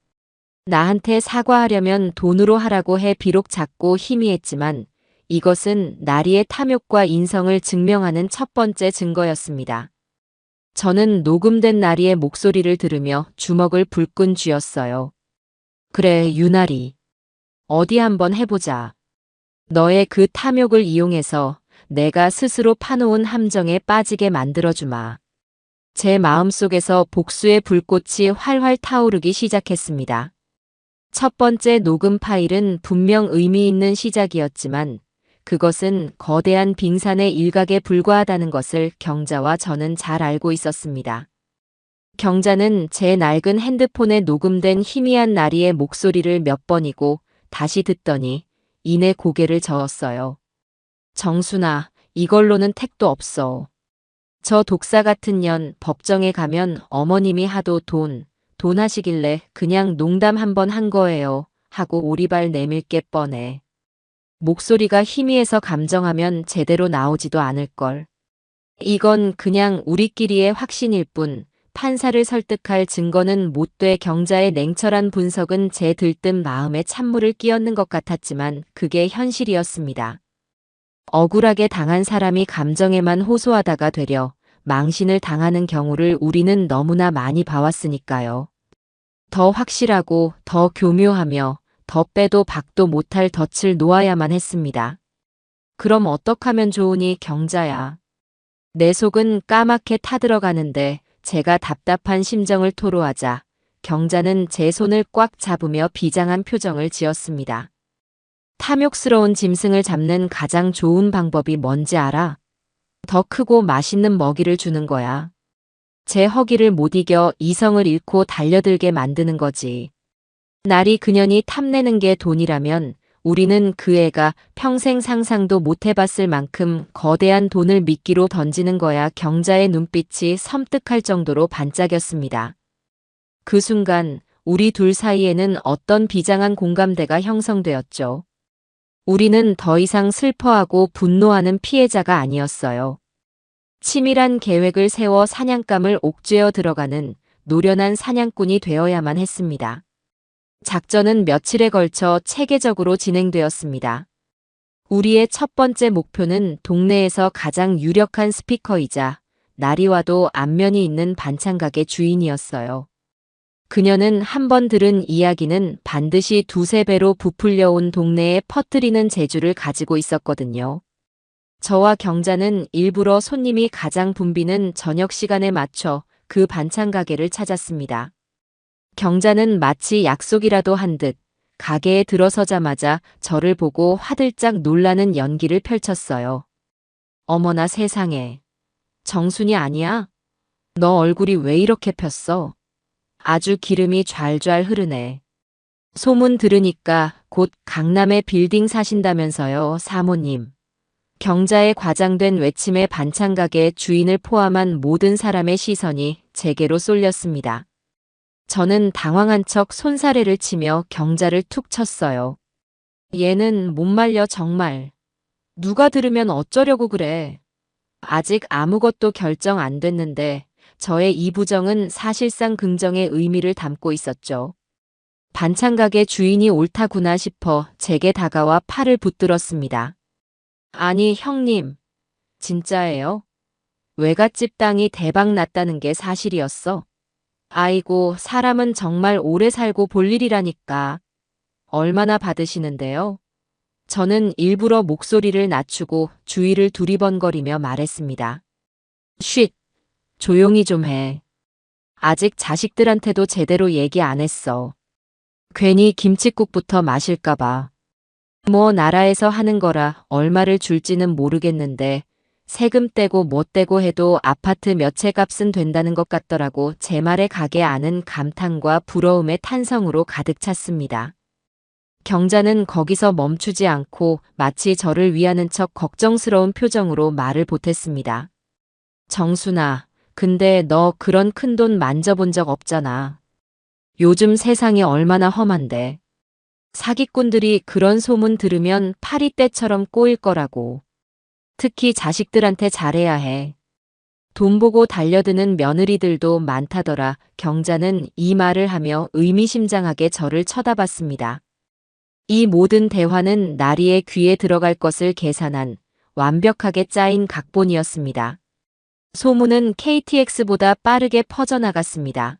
나한테 사과하려면 돈으로 하라고 해. 비록 작고 희미했지만 이것은 나리의 탐욕과 인성을 증명하는 첫 번째 증거였습니다. 저는 녹음된 나리의 목소리를 들으며 주먹을 불끈 쥐었어요. 그래, 유나리. 어디 한번 해보자. 너의 그 탐욕을 이용해서 내가 스스로 파놓은 함정에 빠지게 만들어주마. 제 마음속에서 복수의 불꽃이 활활 타오르기 시작했습니다. 첫 번째 녹음 파일은 분명 의미 있는 시작이었지만 그것은 거대한 빙산의 일각에 불과하다는 것을 경자와 저는 잘 알고 있었습니다. 경자는 제 낡은 핸드폰에 녹음된 희미한 나리의 목소리를 몇 번이고 다시 듣더니 이내 고개를 저었어요. 정순아, 이걸로는 택도 없어. 저 독사 같은 년 법정에 가면 어머님이 하도 돈 하시길래 그냥 농담 한번 한 거예요. 하고 오리발 내밀게 뻔해. 목소리가 희미해서 감정하면 제대로 나오지도 않을걸. 이건 그냥 우리끼리의 확신일 뿐 판사를 설득할 증거는 못 돼. 경자의 냉철한 분석은 제 들뜬 마음에 찬물을 끼얹는 것 같았지만 그게 현실이었습니다. 억울하게 당한 사람이 감정에만 호소하다가 되려 망신을 당하는 경우를 우리는 너무나 많이 봐왔으니까요. 더 확실하고 더 교묘하며 더 빼도 박도 못할 덫을 놓아야만 했습니다. 그럼 어떡하면 좋으니 경자야. 내 속은 까맣게 타들어가는데 제가 답답한 심정을 토로하자 경자는 제 손을 꽉 잡으며 비장한 표정을 지었습니다. 탐욕스러운 짐승을 잡는 가장 좋은 방법이 뭔지 알아? 더 크고 맛있는 먹이를 주는 거야. 제 허기를 못 이겨 이성을 잃고 달려들게 만드는 거지. 나리 그년이 탐내는 게 돈이라면 우리는 그 애가 평생 상상도 못 해봤을 만큼 거대한 돈을 미끼로 던지는 거야. 경자의 눈빛이 섬뜩할 정도로 반짝였습니다. 그 순간 우리 둘 사이에는 어떤 비장한 공감대가 형성되었죠. 우리는 더 이상 슬퍼하고 분노하는 피해자가 아니었어요. 치밀한 계획을 세워 사냥감을 옥죄어 들어가는 노련한 사냥꾼이 되어야만 했습니다. 작전은 며칠에 걸쳐 체계적으로 진행되었습니다. 우리의 첫 번째 목표는 동네에서 가장 유력한 스피커이자 날이 와도 안면이 있는 반찬가게 주인이었어요. 그녀는 한 번 들은 이야기는 반드시 두세 배로 부풀려 온 동네에 퍼뜨리는 재주를 가지고 있었거든요. 저와 경자는 일부러 손님이 가장 붐비는 저녁 시간에 맞춰 그 반찬 가게를 찾았습니다. 경자는 마치 약속이라도 한 듯 가게에 들어서자마자 저를 보고 화들짝 놀라는 연기를 펼쳤어요. 어머나 세상에. 정순이 아니야? 너 얼굴이 왜 이렇게 폈어? 아주 기름이 좔좔 흐르네. 소문 들으니까 곧 강남에 빌딩 사신다면서요, 사모님. 경자의 과장된 외침에 반찬 가게 주인을 포함한 모든 사람의 시선이 제게로 쏠렸습니다. 저는 당황한 척 손사래를 치며 경자를 툭 쳤어요. 얘는 못 말려 정말. 누가 들으면 어쩌려고 그래. 아직 아무것도 결정 안 됐는데 저의 이 부정은 사실상 긍정의 의미를 담고 있었죠. 반찬 가게 주인이 옳다구나 싶어 제게 다가와 팔을 붙들었습니다. 아니 형님, 진짜예요? 외갓집 땅이 대박 났다는 게 사실이었어? 아이고, 사람은 정말 오래 살고 볼 일이라니까. 얼마나 받으시는데요? 저는 일부러 목소리를 낮추고 주위를 두리번거리며 말했습니다. 쉿, 조용히 좀 해. 아직 자식들한테도 제대로 얘기 안 했어. 괜히 김칫국부터 마실까봐. 뭐 나라에서 하는 거라 얼마를 줄지는 모르겠는데 세금 떼고 뭐 떼고 해도 아파트 몇 채 값은 된다는 것 같더라고. 제 말에 가게 아는 감탄과 부러움의 탄성으로 가득 찼습니다. 경자는 거기서 멈추지 않고 마치 저를 위하는 척 걱정스러운 표정으로 말을 보탰습니다. 정순아, 근데 너 그런 큰돈 만져본 적 없잖아. 요즘 세상이 얼마나 험한데. 사기꾼들이 그런 소문 들으면 파리떼처럼 꼬일 거라고. 특히 자식들한테 잘해야 해. 돈 보고 달려드는 며느리들도 많다더라. 경자는 이 말을 하며 의미심장하게 저를 쳐다봤습니다. 이 모든 대화는 나리의 귀에 들어갈 것을 계산한 완벽하게 짜인 각본이었습니다. 소문은 KTX보다 빠르게 퍼져나갔습니다.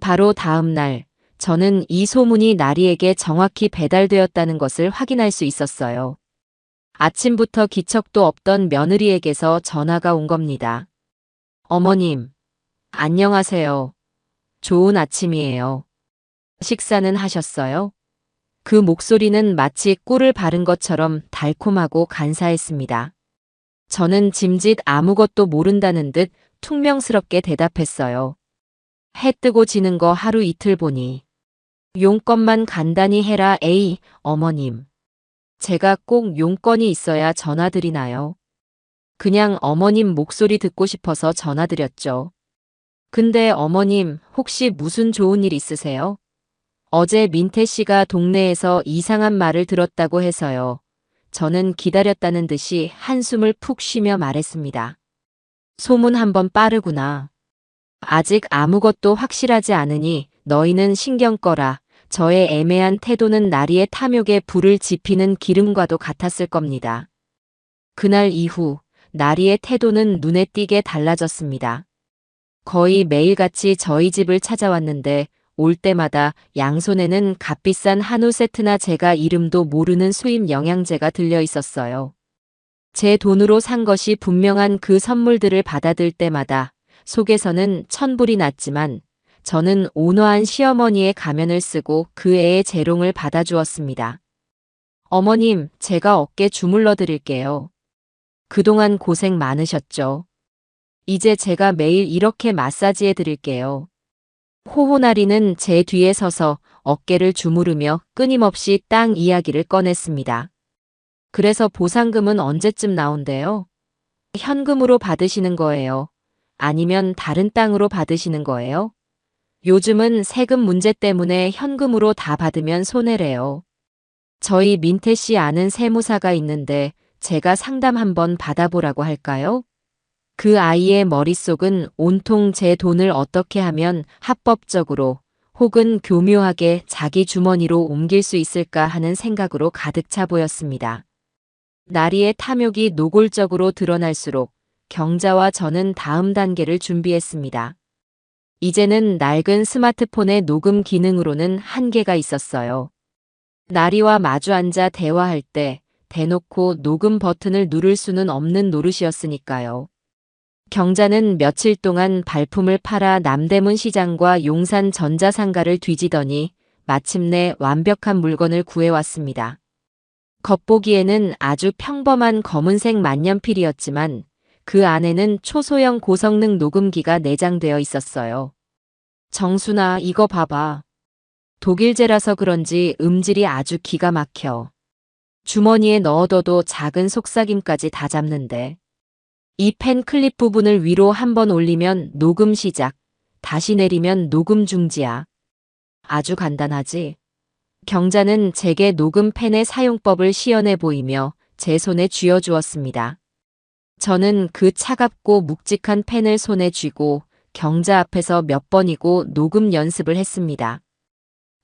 바로 다음 날, 저는 이 소문이 나리에게 정확히 배달되었다는 것을 확인할 수 있었어요. 아침부터 기척도 없던 며느리에게서 전화가 온 겁니다. 어머님, 안녕하세요. 좋은 아침이에요. 식사는 하셨어요? 그 목소리는 마치 꿀을 바른 것처럼 달콤하고 간사했습니다. 저는 짐짓 아무것도 모른다는 듯 퉁명스럽게 대답했어요. 해 뜨고 지는 거 하루 이틀 보니. 용건만 간단히 해라. 에이, 어머님. 제가 꼭 용건이 있어야 전화드리나요? 그냥 어머님 목소리 듣고 싶어서 전화드렸죠. 근데 어머님, 혹시 무슨 좋은 일 있으세요? 어제 민태 씨가 동네에서 이상한 말을 들었다고 해서요. 저는 기다렸다는 듯이 한숨을 푹 쉬며 말했습니다. 소문 한번 빠르구나. 아직 아무것도 확실하지 않으니 너희는 신경 꺼라. 저의 애매한 태도는 나리의 탐욕에 불을 지피는 기름과도 같았을 겁니다. 그날 이후 나리의 태도는 눈에 띄게 달라졌습니다. 거의 매일같이 저희 집을 찾아왔는데 올 때마다 양손에는 값비싼 한우 세트나 제가 이름도 모르는 수입 영양제가 들려 있었어요. 제 돈으로 산 것이 분명한 그 선물들을 받아들 때마다 속에서는 천불이 났지만 저는 온화한 시어머니의 가면을 쓰고 그 애의 재롱을 받아주었습니다. 어머님, 제가 어깨 주물러 드릴게요. 그동안 고생 많으셨죠? 이제 제가 매일 이렇게 마사지해 드릴게요. 호호나리는 제 뒤에 서서 어깨를 주무르며 끊임없이 땅 이야기를 꺼냈습니다. 그래서 보상금은 언제쯤 나온대요? 현금으로 받으시는 거예요? 아니면 다른 땅으로 받으시는 거예요? 요즘은 세금 문제 때문에 현금으로 다 받으면 손해래요. 저희 민태 씨 아는 세무사가 있는데 제가 상담 한번 받아보라고 할까요? 그 아이의 머릿속은 온통 제 돈을 어떻게 하면 합법적으로 혹은 교묘하게 자기 주머니로 옮길 수 있을까 하는 생각으로 가득 차 보였습니다. 나리의 탐욕이 노골적으로 드러날수록 경자와 저는 다음 단계를 준비했습니다. 이제는 낡은 스마트폰의 녹음 기능으로는 한계가 있었어요. 나리와 마주 앉아 대화할 때 대놓고 녹음 버튼을 누를 수는 없는 노릇이었으니까요. 경자는 며칠 동안 발품을 팔아 남대문 시장과 용산 전자상가를 뒤지더니 마침내 완벽한 물건을 구해왔습니다. 겉보기에는 아주 평범한 검은색 만년필이었지만 그 안에는 초소형 고성능 녹음기가 내장되어 있었어요. 정순아, 이거 봐봐. 독일제라서 그런지 음질이 아주 기가 막혀. 주머니에 넣어둬도 작은 속삭임까지 다 잡는데. 이 펜 클립 부분을 위로 한번 올리면 녹음 시작, 다시 내리면 녹음 중지야. 아주 간단하지? 경자는 제게 녹음 펜의 사용법을 시연해 보이며 제 손에 쥐어주었습니다. 저는 그 차갑고 묵직한 펜을 손에 쥐고 경자 앞에서 몇 번이고 녹음 연습을 했습니다.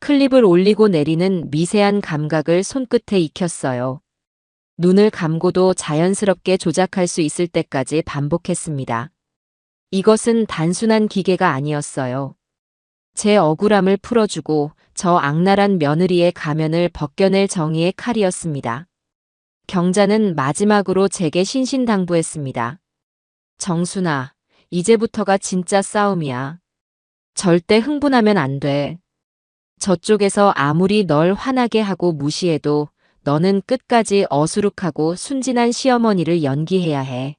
클립을 올리고 내리는 미세한 감각을 손끝에 익혔어요. 눈을 감고도 자연스럽게 조작할 수 있을 때까지 반복했습니다. 이것은 단순한 기계가 아니었어요. 제 억울함을 풀어주고 저 악랄한 며느리의 가면을 벗겨낼 정의의 칼이었습니다. 경자는 마지막으로 제게 신신당부했습니다. 정순아, 이제부터가 진짜 싸움이야. 절대 흥분하면 안 돼. 저쪽에서 아무리 널 화나게 하고 무시해도 너는 끝까지 어수룩하고 순진한 시어머니를 연기해야 해.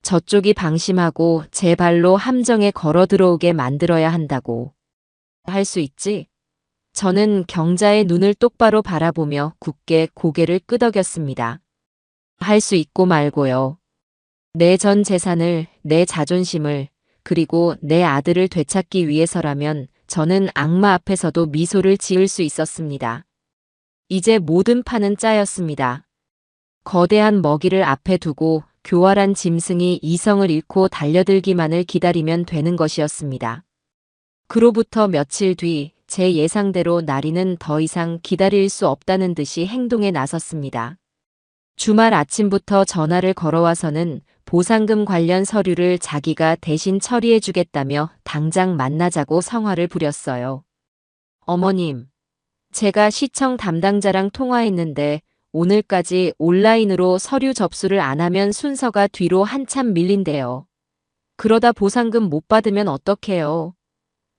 저쪽이 방심하고 제 발로 함정에 걸어 들어오게 만들어야 한다고. 할 수 있지? 저는 경자의 눈을 똑바로 바라보며 굳게 고개를 끄덕였습니다. 할 수 있고 말고요. 내 전 재산을, 내 자존심을, 그리고 내 아들을 되찾기 위해서라면 저는 악마 앞에서도 미소를 지을 수 있었습니다. 이제 모든 판은 짜였습니다. 거대한 먹이를 앞에 두고 교활한 짐승이 이성을 잃고 달려들기만을 기다리면 되는 것이었습니다. 그로부터 며칠 뒤 제 예상대로 나리는 더 이상 기다릴 수 없다는 듯이 행동에 나섰습니다. 주말 아침부터 전화를 걸어와서는 보상금 관련 서류를 자기가 대신 처리해주겠다며 당장 만나자고 성화를 부렸어요. 어머님, 제가 시청 담당자랑 통화했는데 오늘까지 온라인으로 서류 접수를 안 하면 순서가 뒤로 한참 밀린대요. 그러다 보상금 못 받으면 어떡해요?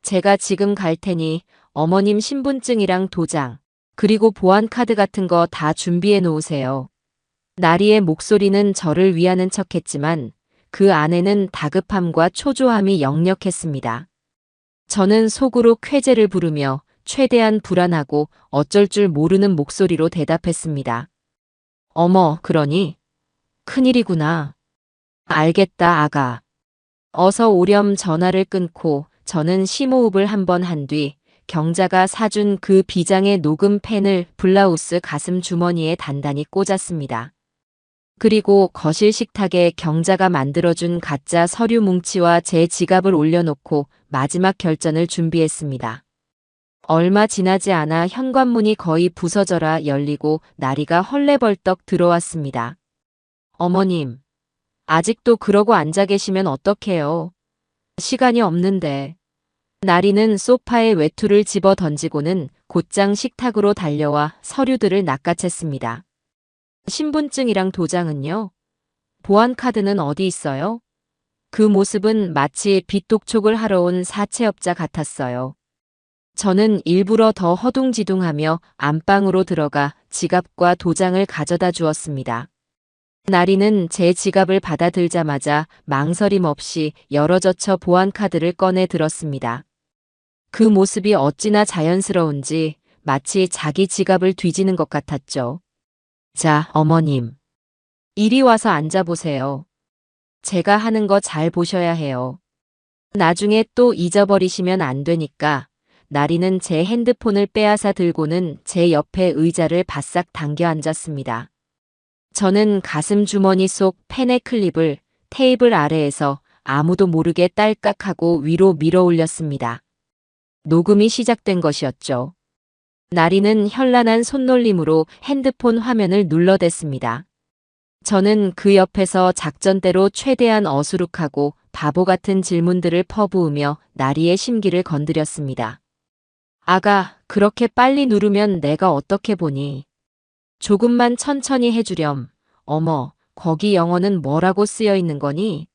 제가 지금 갈 테니 어머님 신분증이랑 도장, 그리고 보안카드 같은 거 다 준비해 놓으세요. 나리의 목소리는 저를 위하는 척했지만 그 안에는 다급함과 초조함이 역력했습니다. 저는 속으로 쾌재를 부르며 최대한 불안하고 어쩔 줄 모르는 목소리로 대답했습니다. 어머, 그러니? 큰일이구나. 알겠다, 아가. 어서 오렴. 전화를 끊고 저는 심호흡을 한번 한 뒤 경자가 사준 그 비장의 녹음 펜을 블라우스 가슴 주머니에 단단히 꽂았습니다. 그리고 거실 식탁에 경자가 만들어준 가짜 서류 뭉치와 제 지갑을 올려놓고 마지막 결전을 준비했습니다. 얼마 지나지 않아 현관문이 거의 부서져라 열리고 나리가 헐레벌떡 들어왔습니다. 어머님, 아직도 그러고 앉아 계시면 어떡해요? 시간이 없는데. 나리는 소파에 외투를 집어 던지고는 곧장 식탁으로 달려와 서류들을 낚아챘습니다. 신분증이랑 도장은요? 보안카드는 어디 있어요? 그 모습은 마치 빚독촉을 하러 온 사채업자 같았어요. 저는 일부러 더 허둥지둥하며 안방으로 들어가 지갑과 도장을 가져다 주었습니다. 나리는 제 지갑을 받아들자마자 망설임 없이 열어젖혀 보안카드를 꺼내 들었습니다. 그 모습이 어찌나 자연스러운지 마치 자기 지갑을 뒤지는 것 같았죠. 자, 어머님. 이리 와서 앉아보세요. 제가 하는 거 잘 보셔야 해요. 나중에 또 잊어버리시면 안 되니까. 나리는 제 핸드폰을 빼앗아 들고는 제 옆에 의자를 바싹 당겨 앉았습니다. 저는 가슴 주머니 속 펜의 클립을 테이블 아래에서 아무도 모르게 딸깍하고 위로 밀어 올렸습니다. 녹음이 시작된 것이었죠. 나리는 현란한 손놀림으로 핸드폰 화면을 눌러댔습니다. 저는 그 옆에서 작전대로 최대한 어수룩하고 바보 같은 질문들을 퍼부으며 나리의 심기를 건드렸습니다. 아가, 그렇게 빨리 누르면 내가 어떻게 보니? 조금만 천천히 해주렴. 어머, 거기 영어는 뭐라고 쓰여 있는 거니?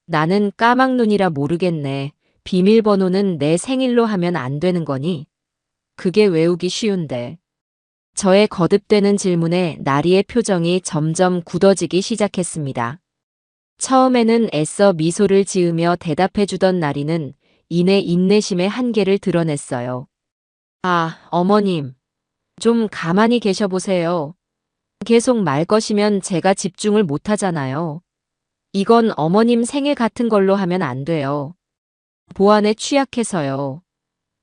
나는 까막눈이라 모르겠네. 비밀번호는 내 생일로 하면 안 되는 거니? 그게 외우기 쉬운데. 저의 거듭되는 질문에 나리의 표정이 점점 굳어지기 시작했습니다. 처음에는 애써 미소를 지으며 대답해주던 나리는 이내 인내심의 한계를 드러냈어요. 아, 어머님. 좀 가만히 계셔보세요. 계속 말 거시면 제가 집중을 못하잖아요. 이건 어머님 생일 같은 걸로 하면 안 돼요. 보안에 취약해서요.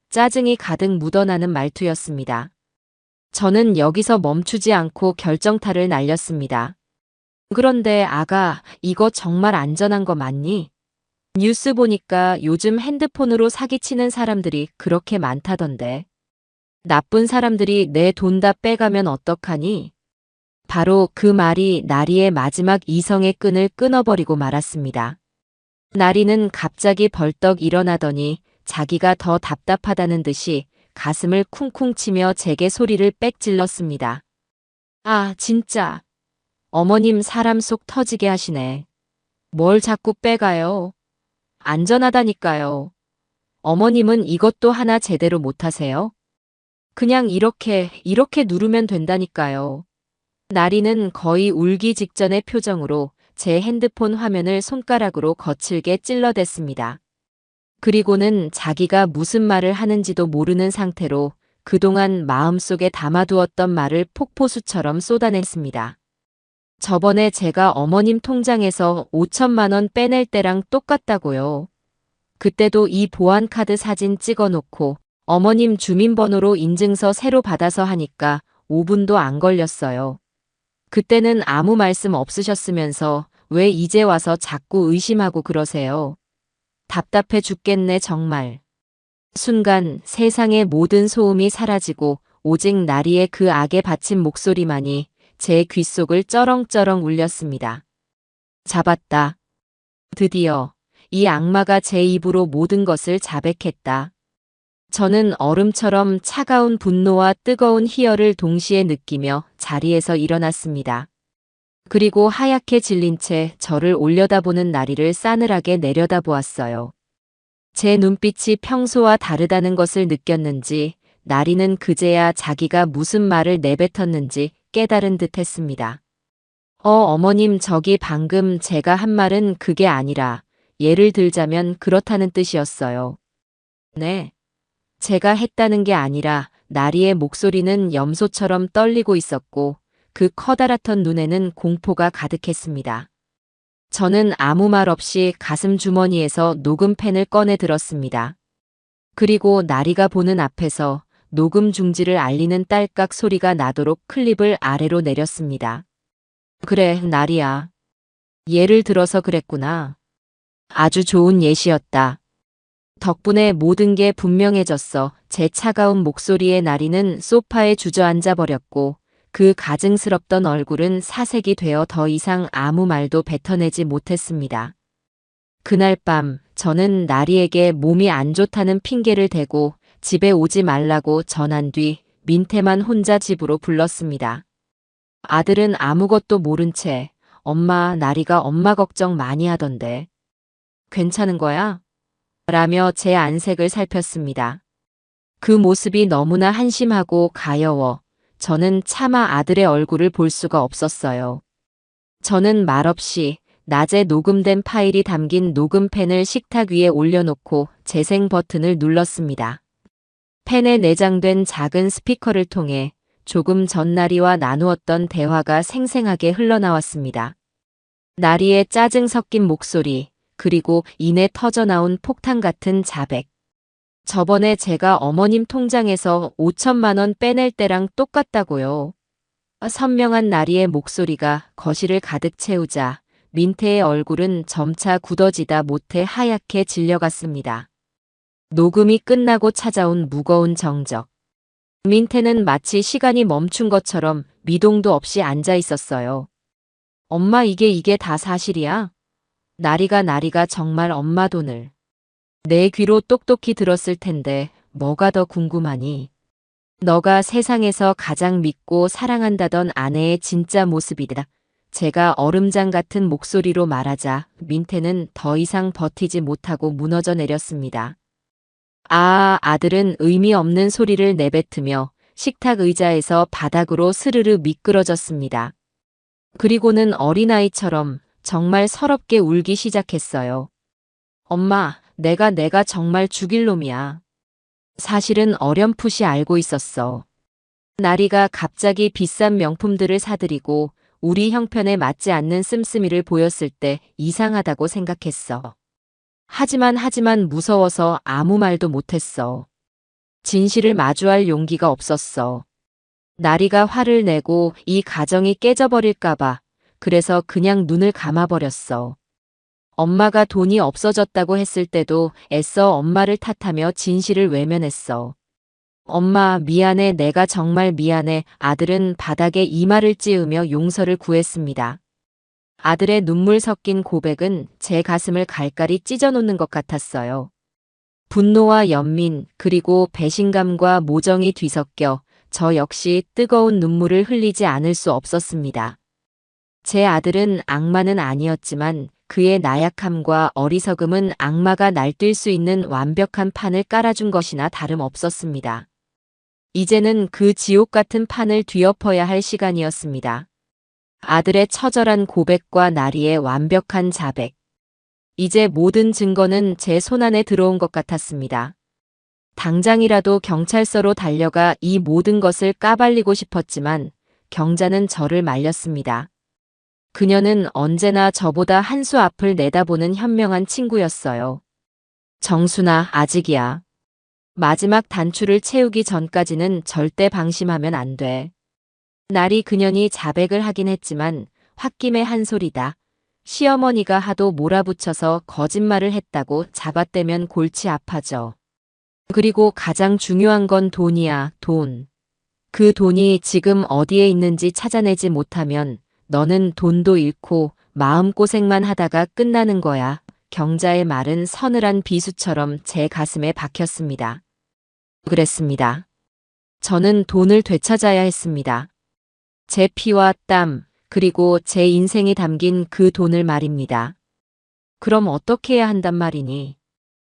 짜증이 가득 묻어나는 말투였습니다. 저는 여기서 멈추지 않고 결정타를 날렸습니다. 그런데 아가, 이거 정말 안전한 거 맞니? 뉴스 보니까 요즘 핸드폰으로 사기치는 사람들이 그렇게 많다던데. 나쁜 사람들이 내 돈 다 빼가면 어떡하니? 바로 그 말이 나리의 마지막 이성의 끈을 끊어버리고 말았습니다. 나리는 갑자기 벌떡 일어나더니 자기가 더 답답하다는 듯이 가슴을 쿵쿵 치며 제게 소리를 빽 질렀습니다. 아, 진짜. 어머님 사람 속 터지게 하시네. 뭘 자꾸 빼가요? 안전하다니까요. 어머님은 이것도 하나 제대로 못하세요? 그냥 이렇게 누르면 된다니까요. 나리는 거의 울기 직전의 표정으로 제 핸드폰 화면을 손가락으로 거칠게 찔러댔습니다. 그리고는 자기가 무슨 말을 하는지도 모르는 상태로 그동안 마음속에 담아두었던 말을 폭포수처럼 쏟아냈습니다. 저번에 제가 어머님 통장에서 5천만 원 빼낼 때랑 똑같다고요. 그때도 이 보안카드 사진 찍어놓고 어머님 주민번호로 인증서 새로 받아서 하니까 5분도 안 걸렸어요. 그때는 아무 말씀 없으셨으면서 왜 이제 와서 자꾸 의심하고 그러세요? 답답해 죽겠네 정말. 순간 세상의 모든 소음이 사라지고 오직 나리의 그 악에 바친 목소리만이 제 귓속을 쩌렁쩌렁 울렸습니다. 잡았다. 드디어 이 악마가 제 입으로 모든 것을 자백했다. 저는 얼음처럼 차가운 분노와 뜨거운 희열을 동시에 느끼며 자리에서 일어났습니다. 그리고 하얗게 질린 채 저를 올려다보는 나리를 싸늘하게 내려다보았어요. 제 눈빛이 평소와 다르다는 것을 느꼈는지 나리는 그제야 자기가 무슨 말을 내뱉었는지 깨달은 듯 했습니다. 어머님 저기 방금 제가 한 말은 그게 아니라 예를 들자면 그렇다는 뜻이었어요. 네. 제가 했다는 게 아니라 나리의 목소리는 염소처럼 떨리고 있었고 그 커다랗던 눈에는 공포가 가득했습니다. 저는 아무 말 없이 가슴 주머니에서 녹음펜을 꺼내 들었습니다. 그리고 나리가 보는 앞에서 녹음 중지를 알리는 딸깍 소리가 나도록 클립을 아래로 내렸습니다. 그래, 나리야. 예를 들어서 그랬구나. 아주 좋은 예시였다. 덕분에 모든 게 분명해졌어. 제 차가운 목소리에 나리는 소파에 주저앉아 버렸고 그 가증스럽던 얼굴은 사색이 되어 더 이상 아무 말도 뱉어내지 못했습니다. 그날 밤 저는 나리에게 몸이 안 좋다는 핑계를 대고 집에 오지 말라고 전한 뒤 민태만 혼자 집으로 불렀습니다. 아들은 아무것도 모른 채 엄마, 나리가 엄마 걱정 많이 하던데. 괜찮은 거야? 라며 제 안색을 살폈습니다. 그 모습이 너무나 한심하고 가여워 저는 차마 아들의 얼굴을 볼 수가 없었어요. 저는 말없이 낮에 녹음된 파일이 담긴 녹음펜을 식탁 위에 올려놓고 재생 버튼을 눌렀습니다. 펜에 내장된 작은 스피커를 통해 조금 전 나리와 나누었던 대화가 생생하게 흘러나왔습니다. 나리의 짜증 섞인 목소리, 그리고 이내 터져나온 폭탄 같은 자백. 저번에 제가 어머님 통장에서 5천만 원 빼낼 때랑 똑같다고요. 선명한 나리의 목소리가 거실을 가득 채우자 민태의 얼굴은 점차 굳어지다 못해 하얗게 질려갔습니다. 녹음이 끝나고 찾아온 무거운 정적. 민태는 마치 시간이 멈춘 것처럼 미동도 없이 앉아 있었어요. 엄마 이게 다 사실이야? 나리가 정말 엄마 돈을 내 귀로 똑똑히 들었을 텐데 뭐가 더 궁금하니? 너가 세상에서 가장 믿고 사랑한다던 아내의 진짜 모습이다. 제가 얼음장 같은 목소리로 말하자 민태는 더 이상 버티지 못하고 무너져 내렸습니다. 아들은 의미 없는 소리를 내뱉으며 식탁 의자에서 바닥으로 스르르 미끄러졌습니다. 그리고는 어린아이처럼 정말 서럽게 울기 시작했어요. 엄마, 내가 정말 죽일 놈이야. 사실은 어렴풋이 알고 있었어. 나리가 갑자기 비싼 명품들을 사들이고 우리 형편에 맞지 않는 씀씀이를 보였을 때 이상하다고 생각했어. 하지만 무서워서 아무 말도 못했어. 진실을 마주할 용기가 없었어. 나리가 화를 내고 이 가정이 깨져버릴까봐 그래서 그냥 눈을 감아버렸어. 엄마가 돈이 없어졌다고 했을 때도 애써 엄마를 탓하며 진실을 외면했어. 엄마 미안해 내가 정말 미안해 아들은 바닥에 이마를 찌으며 용서를 구했습니다. 아들의 눈물 섞인 고백은 제 가슴을 갈갈이 찢어놓는 것 같았어요. 분노와 연민 그리고 배신감과 모정이 뒤섞여 저 역시 뜨거운 눈물을 흘리지 않을 수 없었습니다. 제 아들은 악마는 아니었지만 그의 나약함과 어리석음은 악마가 날뛸 수 있는 완벽한 판을 깔아준 것이나 다름없었습니다. 이제는 그 지옥 같은 판을 뒤엎어야 할 시간이었습니다. 아들의 처절한 고백과 나리의 완벽한 자백. 이제 모든 증거는 제 손안에 들어온 것 같았습니다. 당장이라도 경찰서로 달려가 이 모든 것을 까발리고 싶었지만 경자는 저를 말렸습니다. 그녀는 언제나 저보다 한 수 앞을 내다보는 현명한 친구였어요. 정순아, 아직이야. 마지막 단추를 채우기 전까지는 절대 방심하면 안 돼. 날이 그년이 자백을 하긴 했지만 홧김에 한 소리다. 시어머니가 하도 몰아붙여서 거짓말을 했다고 잡아떼면 골치 아파져. 그리고 가장 중요한 건 돈이야, 돈. 그 돈이 지금 어디에 있는지 찾아내지 못하면 너는 돈도 잃고 마음고생만 하다가 끝나는 거야. 경자의 말은 서늘한 비수처럼 제 가슴에 박혔습니다. 그랬습니다. 저는 돈을 되찾아야 했습니다. 제 피와 땀, 그리고 제 인생이 담긴 그 돈을 말입니다. 그럼 어떻게 해야 한단 말이니?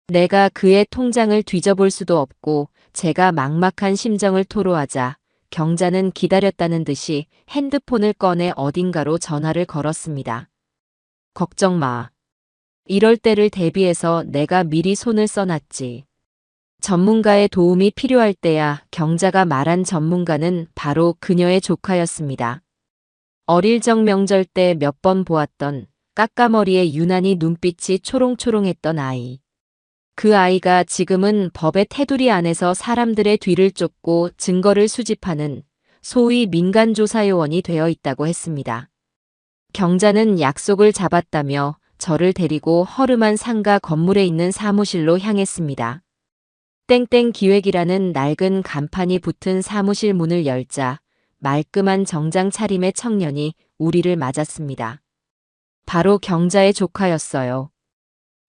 내가 그의 통장을 뒤져볼 수도 없고 제가 막막한 심정을 토로하자 경자는 기다렸다는 듯이 핸드폰을 꺼내 어딘가로 전화를 걸었습니다. 걱정 마. 이럴 때를 대비해서 내가 미리 손을 써놨지. 전문가의 도움이 필요할 때야. 경자가 말한 전문가는 바로 그녀의 조카였습니다. 어릴 적 명절 때 몇 번 보았던 까까머리에 유난히 눈빛이 초롱초롱했던 아이. 그 아이가 지금은 법의 테두리 안에서 사람들의 뒤를 쫓고 증거를 수집하는 소위 민간조사요원이 되어 있다고 했습니다. 경자는 약속을 잡았다며 저를 데리고 허름한 상가 건물에 있는 사무실로 향했습니다. 땡땡 기획이라는 낡은 간판이 붙은 사무실 문을 열자 말끔한 정장 차림의 청년이 우리를 맞았습니다. 바로 경자의 조카였어요.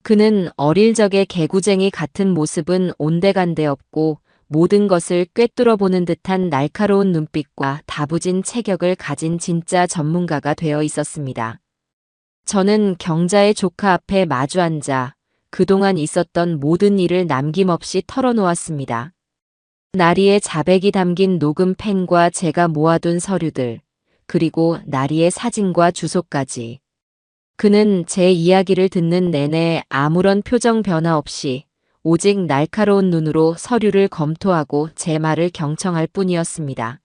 그는 어릴 적의 개구쟁이 같은 모습은 온데간데 없고 모든 것을 꿰뚫어보는 듯한 날카로운 눈빛과 다부진 체격을 가진 진짜 전문가가 되어 있었습니다. 저는 경자의 조카 앞에 마주 앉아 그동안 있었던 모든 일을 남김없이 털어놓았습니다. 나리의 자백이 담긴 녹음 펜과 제가 모아둔 서류들, 그리고 나리의 사진과 주소까지. 그는 제 이야기를 듣는 내내 아무런 표정 변화 없이 오직 날카로운 눈으로 서류를 검토하고 제 말을 경청할 뿐이었습니다.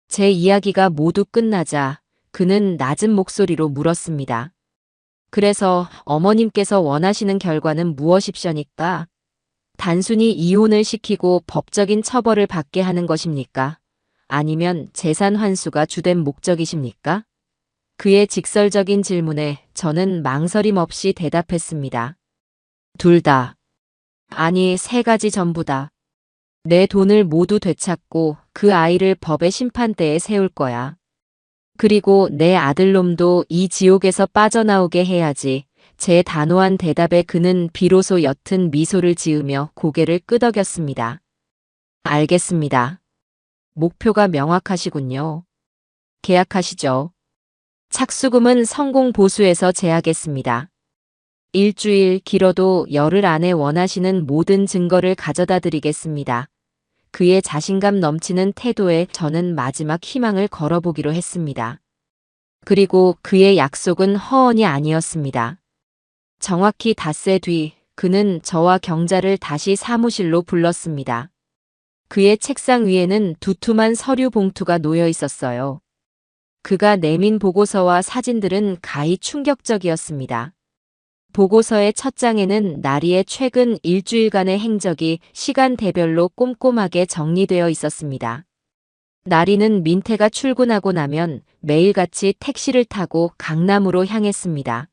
제 이야기가 모두 끝나자 그는 낮은 목소리로 물었습니다. 그래서 어머님께서 원하시는 결과는 무엇입니까? 단순히 이혼을 시키고 법적인 처벌을 받게 하는 것입니까? 아니면 재산 환수가 주된 목적이십니까? 그의 직설적인 질문에 저는 망설임 없이 대답했습니다. 둘 다. 아니, 세 가지 전부 다. 내 돈을 모두 되찾고 그 아이를 법의 심판대에 세울 거야. 그리고 내 아들놈도 이 지옥에서 빠져나오게 해야지. 제 단호한 대답에 그는 비로소 옅은 미소를 지으며 고개를 끄덕였습니다. 알겠습니다. 목표가 명확하시군요. 계약하시죠. 착수금은 성공 보수에서 제하겠습니다. 일주일, 길어도 열흘 안에 원하시는 모든 증거를 가져다 드리겠습니다. 그의 자신감 넘치는 태도에 저는 마지막 희망을 걸어보기로 했습니다. 그리고 그의 약속은 허언이 아니었습니다. 정확히 닷새 뒤 그는 저와 경자를 다시 사무실로 불렀습니다. 그의 책상 위에는 두툼한 서류 봉투가 놓여 있었어요. 그가 내민 보고서와 사진들은 가히 충격적이었습니다. 보고서의 첫 장에는 나리의 최근 일주일간의 행적이 시간대별로 꼼꼼하게 정리되어 있었습니다. 나리는 민태가 출근하고 나면 매일같이 택시를 타고 강남으로 향했습니다.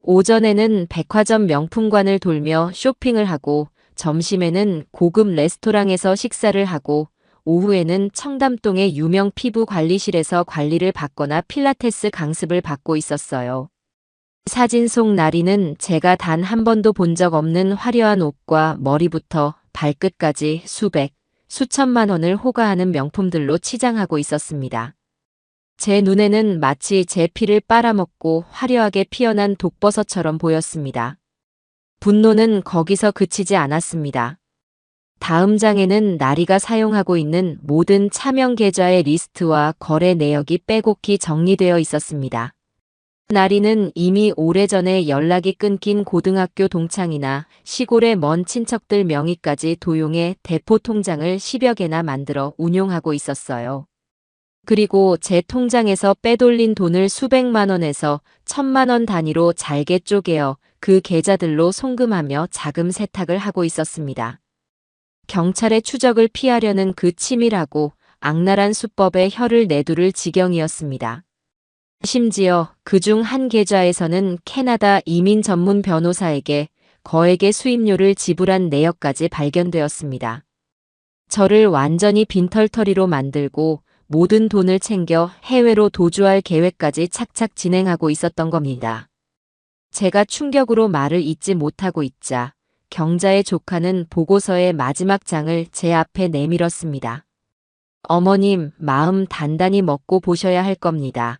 오전에는 백화점 명품관을 돌며 쇼핑을 하고 점심에는 고급 레스토랑에서 식사를 하고 오후에는 청담동의 유명 피부 관리실에서 관리를 받거나 필라테스 강습을 받고 있었어요. 사진 속 나리는 제가 단 한 번도 본 적 없는 화려한 옷과 머리부터 발끝까지 수백, 수천만 원을 호가하는 명품들로 치장하고 있었습니다. 제 눈에는 마치 제 피를 빨아먹고 화려하게 피어난 독버섯처럼 보였습니다. 분노는 거기서 그치지 않았습니다. 다음 장에는 나리가 사용하고 있는 모든 차명 계좌의 리스트와 거래 내역이 빼곡히 정리되어 있었습니다. 나리는 이미 오래전에 연락이 끊긴 고등학교 동창이나 시골의 먼 친척들 명의까지 도용해 대포 통장을 10여 개나 만들어 운용하고 있었어요. 그리고 제 통장에서 빼돌린 돈을 수백만 원에서 1,000만 원 단위로 잘게 쪼개어 그 계좌들로 송금하며 자금 세탁을 하고 있었습니다. 경찰의 추적을 피하려는 그 치밀하고 악랄한 수법에 혀를 내두를 지경이었습니다. 심지어 그중 한 계좌에서는 캐나다 이민 전문 변호사에게 거액의 수임료를 지불한 내역까지 발견되었습니다. 저를 완전히 빈털터리로 만들고 모든 돈을 챙겨 해외로 도주할 계획까지 착착 진행하고 있었던 겁니다. 제가 충격으로 말을 잇지 못하고 있자 경자의 조카는 보고서의 마지막 장을 제 앞에 내밀었습니다. 어머님, 마음 단단히 먹고 보셔야 할 겁니다.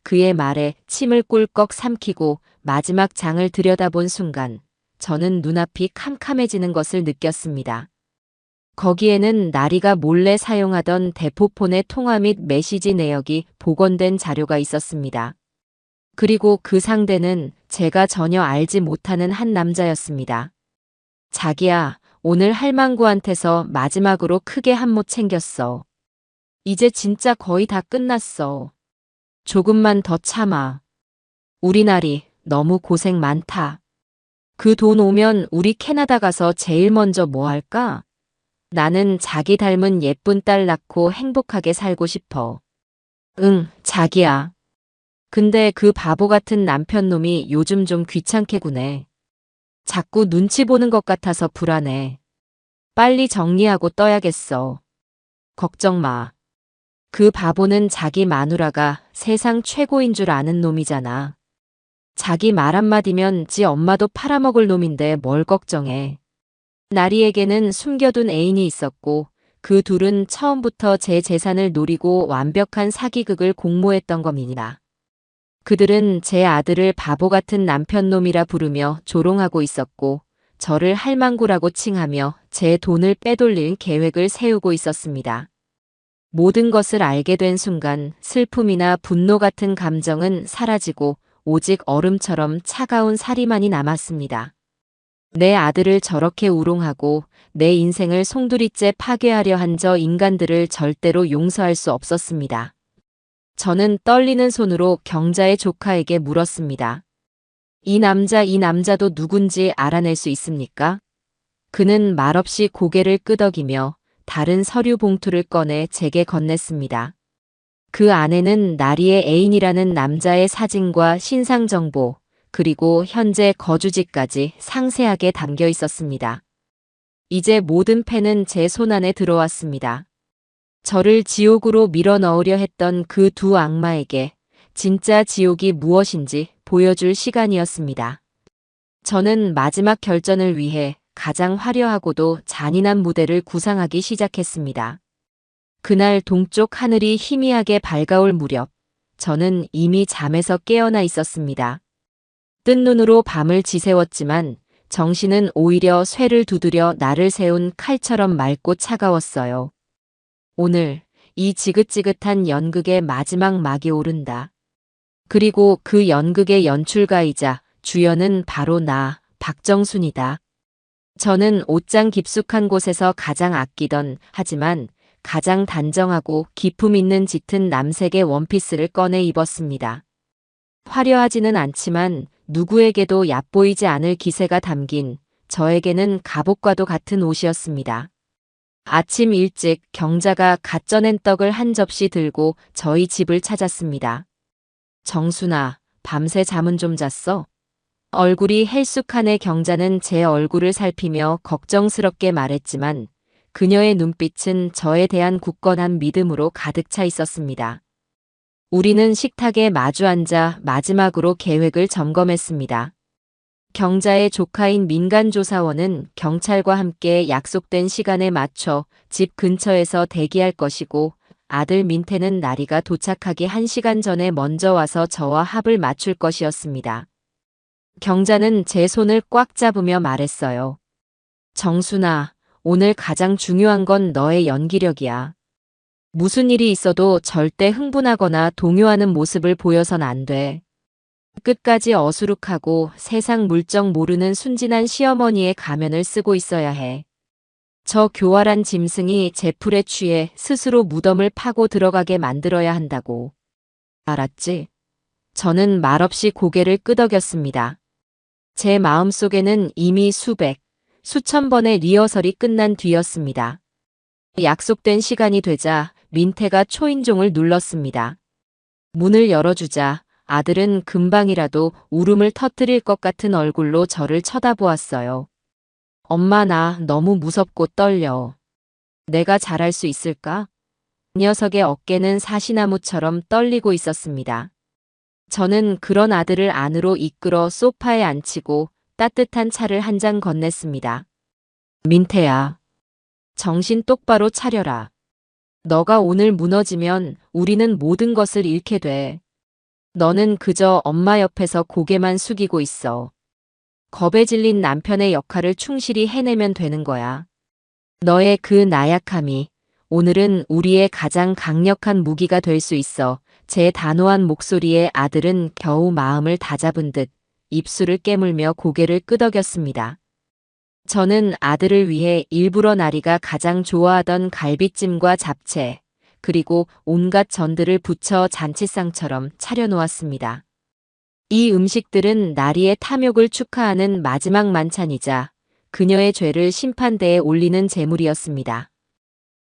그의 말에 침을 꿀꺽 삼키고 마지막 장을 들여다본 순간 저는 눈앞이 캄캄해지는 것을 느꼈습니다. 거기에는 나리가 몰래 사용하던 대포폰의 통화 및 메시지 내역이 복원된 자료가 있었습니다. 그리고 그 상대는 제가 전혀 알지 못하는 한 남자였습니다. 자기야, 오늘 할망구한테서 마지막으로 크게 한 못 챙겼어. 이제 진짜 거의 다 끝났어. 조금만 더 참아. 우리 나리 너무 고생 많다. 그 돈 오면 우리 캐나다 가서 제일 먼저 뭐 할까? 나는 자기 닮은 예쁜 딸 낳고 행복하게 살고 싶어. 응, 자기야. 근데 그 바보 같은 남편 놈이 요즘 좀 귀찮게 구네. 자꾸 눈치 보는 것 같아서 불안해. 빨리 정리하고 떠야겠어. 걱정 마. 그 바보는 자기 마누라가 세상 최고인 줄 아는 놈이잖아. 자기 말 한마디면 지 엄마도 팔아먹을 놈인데 뭘 걱정해. 나리에게는 숨겨둔 애인이 있었고 그 둘은 처음부터 제 재산을 노리고 완벽한 사기극을 공모했던 겁니다. 그들은 제 아들을 바보 같은 남편놈이라 부르며 조롱하고 있었고 저를 할망구라고 칭하며 제 돈을 빼돌릴 계획을 세우고 있었습니다. 모든 것을 알게 된 순간 슬픔이나 분노 같은 감정은 사라지고 오직 얼음처럼 차가운 살이만이 남았습니다. 내 아들을 저렇게 우롱하고 내 인생을 송두리째 파괴하려 한 저 인간들을 절대로 용서할 수 없었습니다. 저는 떨리는 손으로 경자의 조카에게 물었습니다. 이 남자도 누군지 알아낼 수 있습니까? 그는 말없이 고개를 끄덕이며 다른 서류 봉투를 꺼내 제게 건넸습니다. 그 안에는 나리의 애인이라는 남자의 사진과 신상 정보, 그리고 현재 거주지까지 상세하게 담겨 있었습니다. 이제 모든 펜은 제 손안에 들어왔습니다. 저를 지옥으로 밀어 넣으려 했던 그 두 악마에게 진짜 지옥이 무엇인지 보여줄 시간이었습니다. 저는 마지막 결전을 위해 가장 화려하고도 잔인한 무대를 구상하기 시작했습니다. 그날 동쪽 하늘이 희미하게 밝아올 무렵, 저는 이미 잠에서 깨어나 있었습니다. 뜬 눈으로 밤을 지새웠지만 정신은 오히려 쇠를 두드려 나를 세운 칼처럼 맑고 차가웠어요. 오늘 이 지긋지긋한 연극의 마지막 막이 오른다. 그리고 그 연극의 연출가이자 주연은 바로 나, 박정순이다. 저는 옷장 깊숙한 곳에서 가장 아끼던, 하지만 가장 단정하고 기품 있는 짙은 남색의 원피스를 꺼내 입었습니다. 화려하지는 않지만 누구에게도 얕보이지 않을 기세가 담긴, 저에게는 갑옷과도 같은 옷이었습니다. 아침 일찍 경자가 갓 쪄낸 떡을 한 접시 들고 저희 집을 찾았습니다. 정순아, 밤새 잠은 좀 잤어? 얼굴이 헬쑥한 경자는 제 얼굴을 살피며 걱정스럽게 말했지만 그녀의 눈빛은 저에 대한 굳건한 믿음으로 가득 차 있었습니다. 우리는 식탁에 마주 앉아 마지막으로 계획을 점검했습니다. 경자의 조카인 민간조사원은 경찰과 함께 약속된 시간에 맞춰 집 근처에서 대기할 것이고, 아들 민태는 나리가 도착하기 1시간 전에 먼저 와서 저와 합을 맞출 것이었습니다. 경자는 제 손을 꽉 잡으며 말했어요. 정순아, 오늘 가장 중요한 건 너의 연기력이야. 무슨 일이 있어도 절대 흥분하거나 동요하는 모습을 보여선 안 돼. 끝까지 어수룩하고 세상 물정 모르는 순진한 시어머니의 가면을 쓰고 있어야 해. 저 교활한 짐승이 제풀에 취해 스스로 무덤을 파고 들어가게 만들어야 한다고. 알았지? 저는 말없이 고개를 끄덕였습니다. 제 마음속에는 이미 수천 번의 리허설이 끝난 뒤였습니다. 약속된 시간이 되자 민태가 초인종을 눌렀습니다. 문을 열어주자 아들은 금방이라도 울음을 터뜨릴 것 같은 얼굴로 저를 쳐다보았어요. 엄마, 나 너무 무섭고 떨려. 내가 잘할 수 있을까? 녀석의 어깨는 사시나무처럼 떨리고 있었습니다. 저는 그런 아들을 안으로 이끌어 소파에 앉히고 따뜻한 차를 한 잔 건넸습니다. 민태야, 정신 똑바로 차려라. 너가 오늘 무너지면 우리는 모든 것을 잃게 돼. 너는 그저 엄마 옆에서 고개만 숙이고 있어. 겁에 질린 남편의 역할을 충실히 해내면 되는 거야. 너의 그 나약함이 오늘은 우리의 가장 강력한 무기가 될 수 있어. 제 단호한 목소리에 아들은 겨우 마음을 다잡은 듯 입술을 깨물며 고개를 끄덕였습니다. 저는 아들을 위해 일부러 나리가 가장 좋아하던 갈비찜과 잡채, 그리고 온갖 전들을 부쳐 잔치상처럼 차려놓았습니다. 이 음식들은 나리의 탐욕을 축하하는 마지막 만찬이자 그녀의 죄를 심판대에 올리는 제물이었습니다.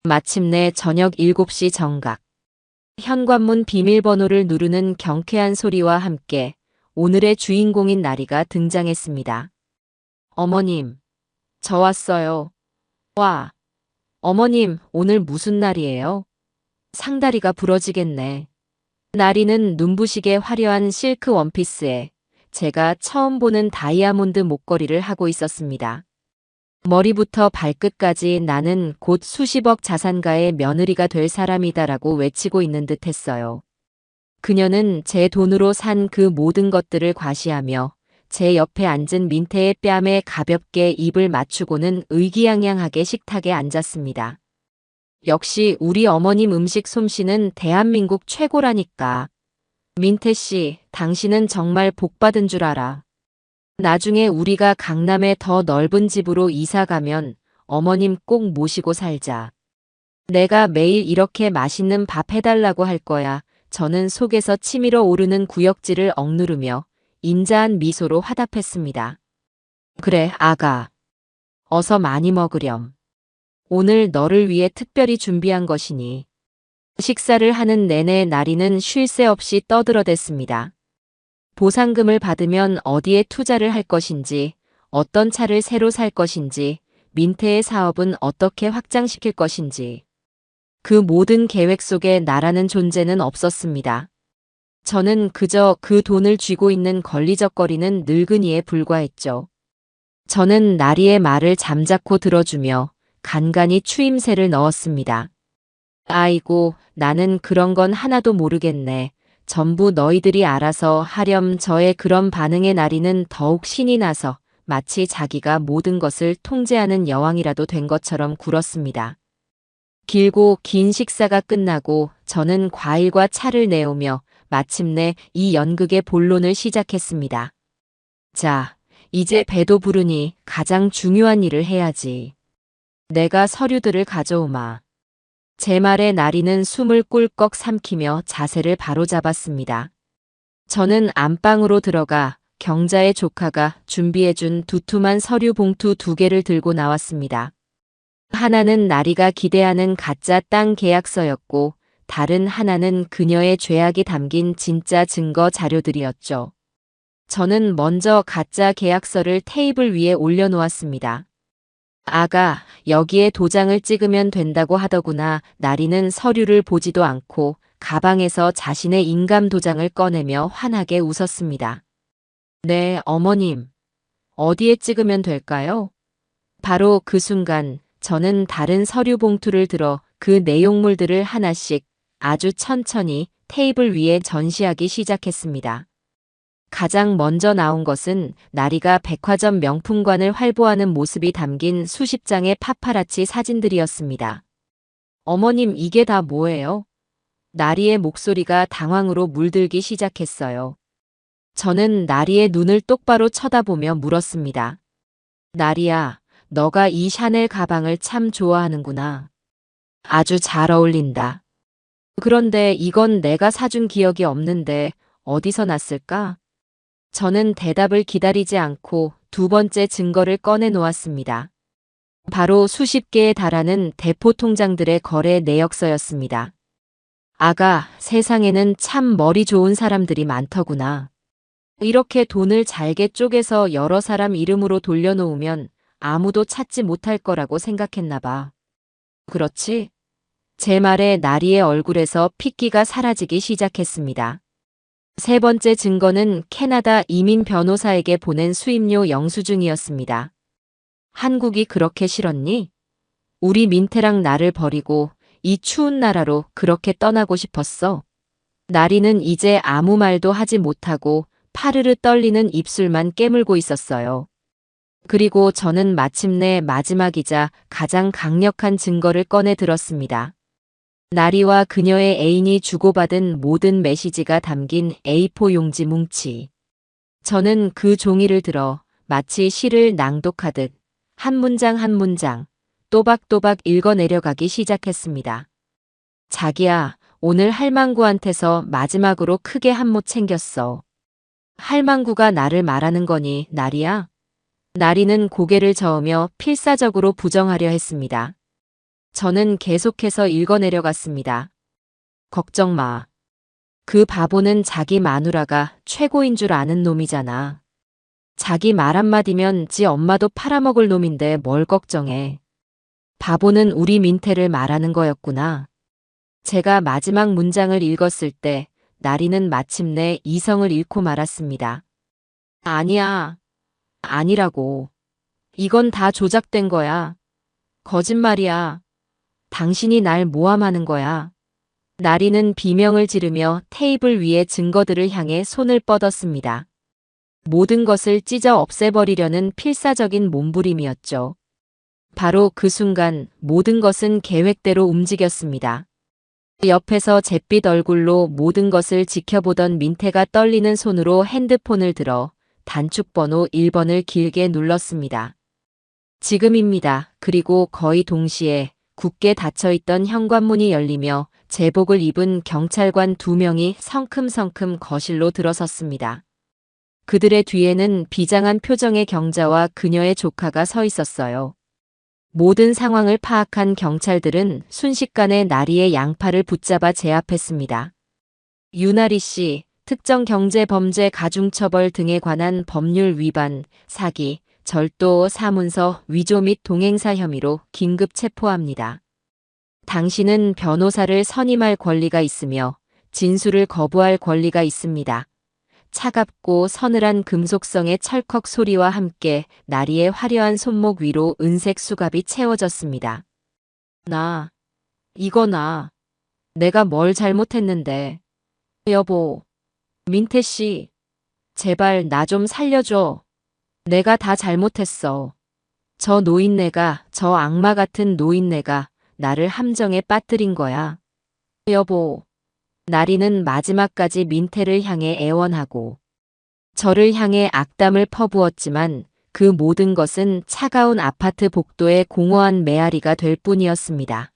마침내 저녁 7시 정각. 현관문 비밀번호를 누르는 경쾌한 소리와 함께 오늘의 주인공인 나리가 등장했습니다. 어머님, 저 왔어요. 와, 어머님, 오늘 무슨 날이에요? 상다리가 부러지겠네. 나리는 눈부시게 화려한 실크 원피스에 제가 처음 보는 다이아몬드 목걸이를 하고 있었습니다. 머리부터 발끝까지 나는 곧 수십억 자산가의 며느리가 될 사람이다라고 외치고 있는 듯 했어요. 그녀는 제 돈으로 산 그 모든 것들을 과시하며 제 옆에 앉은 민태의 뺨에 가볍게 입을 맞추고는 의기양양하게 식탁에 앉았습니다. 역시 우리 어머님 음식 솜씨는 대한민국 최고라니까. 민태 씨, 당신은 정말 복받은 줄 알아. 나중에 우리가 강남에 더 넓은 집으로 이사 가면 어머님 꼭 모시고 살자. 내가 매일 이렇게 맛있는 밥 해달라고 할 거야. 저는 속에서 치밀어 오르는 구역질을 억누르며 인자한 미소로 화답했습니다. 그래, 아가. 어서 많이 먹으렴. 오늘 너를 위해 특별히 준비한 것이니. 식사를 하는 내내 나리는 쉴 새 없이 떠들어댔습니다. 보상금을 받으면 어디에 투자를 할 것인지, 어떤 차를 새로 살 것인지, 민태의 사업은 어떻게 확장시킬 것인지. 그 모든 계획 속에 나라는 존재는 없었습니다. 저는 그저 그 돈을 쥐고 있는 걸리적거리는 늙은이에 불과했죠. 저는 나리의 말을 잠자코 들어주며 간간히 추임새를 넣었습니다. 아이고, 나는 그런 건 하나도 모르겠네. 전부 너희들이 알아서 하렴. 저의 그런 반응에 나리는 더욱 신이 나서 마치 자기가 모든 것을 통제하는 여왕이라도 된 것처럼 굴었습니다. 길고 긴 식사가 끝나고 저는 과일과 차를 내오며 마침내 이 연극의 본론을 시작했습니다. 자, 이제 배도 부르니 가장 중요한 일을 해야지. 내가 서류들을 가져오마. 제 말에 나리는 숨을 꿀꺽 삼키며 자세를 바로잡았습니다. 저는 안방으로 들어가 경자의 조카가 준비해준 두툼한 서류 봉투 2개를 들고 나왔습니다. 하나는 나리가 기대하는 가짜 땅 계약서였고 다른 하나는 그녀의 죄악이 담긴 진짜 증거 자료들이었죠. 저는 먼저 가짜 계약서를 테이블 위에 올려놓았습니다. 아가, 여기에 도장을 찍으면 된다고 하더구나. 나리는 서류를 보지도 않고 가방에서 자신의 인감 도장을 꺼내며 환하게 웃었습니다. 네, 어머님. 어디에 찍으면 될까요? 바로 그 순간 저는 다른 서류 봉투를 들어 그 내용물들을 하나씩 아주 천천히 테이블 위에 전시하기 시작했습니다. 가장 먼저 나온 것은 나리가 백화점 명품관을 활보하는 모습이 담긴 수십 장의 파파라치 사진들이었습니다. 어머님, 이게 다 뭐예요? 나리의 목소리가 당황으로 물들기 시작했어요. 저는 나리의 눈을 똑바로 쳐다보며 물었습니다. 나리야, 너가 이 샤넬 가방을 참 좋아하는구나. 아주 잘 어울린다. 그런데 이건 내가 사준 기억이 없는데 어디서 났을까? 저는 대답을 기다리지 않고 2번째 증거를 꺼내 놓았습니다. 바로 수십 개에 달하는 대포 통장들의 거래 내역서였습니다. 아가, 세상에는 참 머리 좋은 사람들이 많더구나. 이렇게 돈을 잘게 쪼개서 여러 사람 이름으로 돌려놓으면 아무도 찾지 못할 거라고 생각했나 봐. 그렇지? 제 말에 나리의 얼굴에서 핏기가 사라지기 시작했습니다. 3번째 증거는 캐나다 이민 변호사에게 보낸 수임료 영수증이었습니다. 한국이 그렇게 싫었니? 우리 민태랑 나를 버리고 이 추운 나라로 그렇게 떠나고 싶었어. 나리는 이제 아무 말도 하지 못하고 파르르 떨리는 입술만 깨물고 있었어요. 그리고 저는 마침내 마지막이자 가장 강력한 증거를 꺼내 들었습니다. 나리와 그녀의 애인이 주고받은 모든 메시지가 담긴 A4 용지 뭉치. 저는 그 종이를 들어 마치 시를 낭독하듯 한 문장 한 문장 또박또박 읽어 내려가기 시작했습니다. 자기야, 오늘 할망구한테서 마지막으로 크게 한 못 챙겼어. 할망구가 나를 말하는 거니, 나리야? 나리는 고개를 저으며 필사적으로 부정하려 했습니다. 저는 계속해서 읽어 내려갔습니다. 걱정 마. 그 바보는 자기 마누라가 최고인 줄 아는 놈이잖아. 자기 말 한마디면 지 엄마도 팔아먹을 놈인데 뭘 걱정해. 바보는 우리 민태를 말하는 거였구나. 제가 마지막 문장을 읽었을 때 나리는 마침내 이성을 잃고 말았습니다. 아니야. 아니라고. 이건 다 조작된 거야. 거짓말이야. 당신이 날 모함하는 거야. 나리는 비명을 지르며 테이블 위의 증거들을 향해 손을 뻗었습니다. 모든 것을 찢어 없애버리려는 필사적인 몸부림이었죠. 바로 그 순간 모든 것은 계획대로 움직였습니다. 옆에서 잿빛 얼굴로 모든 것을 지켜보던 민태가 떨리는 손으로 핸드폰을 들어 단축번호 1번을 길게 눌렀습니다. 지금입니다. 그리고 거의 동시에 굳게 닫혀있던 현관문이 열리며 제복을 입은 경찰관 2명이 성큼성큼 거실로 들어섰습니다. 그들의 뒤에는 비장한 표정의 경자와 그녀의 조카가 서 있었어요. 모든 상황을 파악한 경찰들은 순식간에 나리의 양팔을 붙잡아 제압했습니다. 유나리 씨, 특정 경제범죄 가중처벌 등에 관한 법률 위반, 사기, 절도, 사문서, 위조 및 동행사 혐의로 긴급 체포합니다. 당신은 변호사를 선임할 권리가 있으며 진술을 거부할 권리가 있습니다. 차갑고 서늘한 금속성의 찰컥 소리와 함께 나리의 화려한 손목 위로 은색 수갑이 채워졌습니다. 이거 내가 뭘 잘못했는데. 여보, 민태 씨, 제발 나 좀 살려줘. 내가 다 잘못했어. 저 노인네가, 저 악마 같은 노인네가 나를 함정에 빠뜨린 거야. 여보, 나리는 마지막까지 민태를 향해 애원하고 저를 향해 악담을 퍼부었지만 그 모든 것은 차가운 아파트 복도의 공허한 메아리가 될 뿐이었습니다.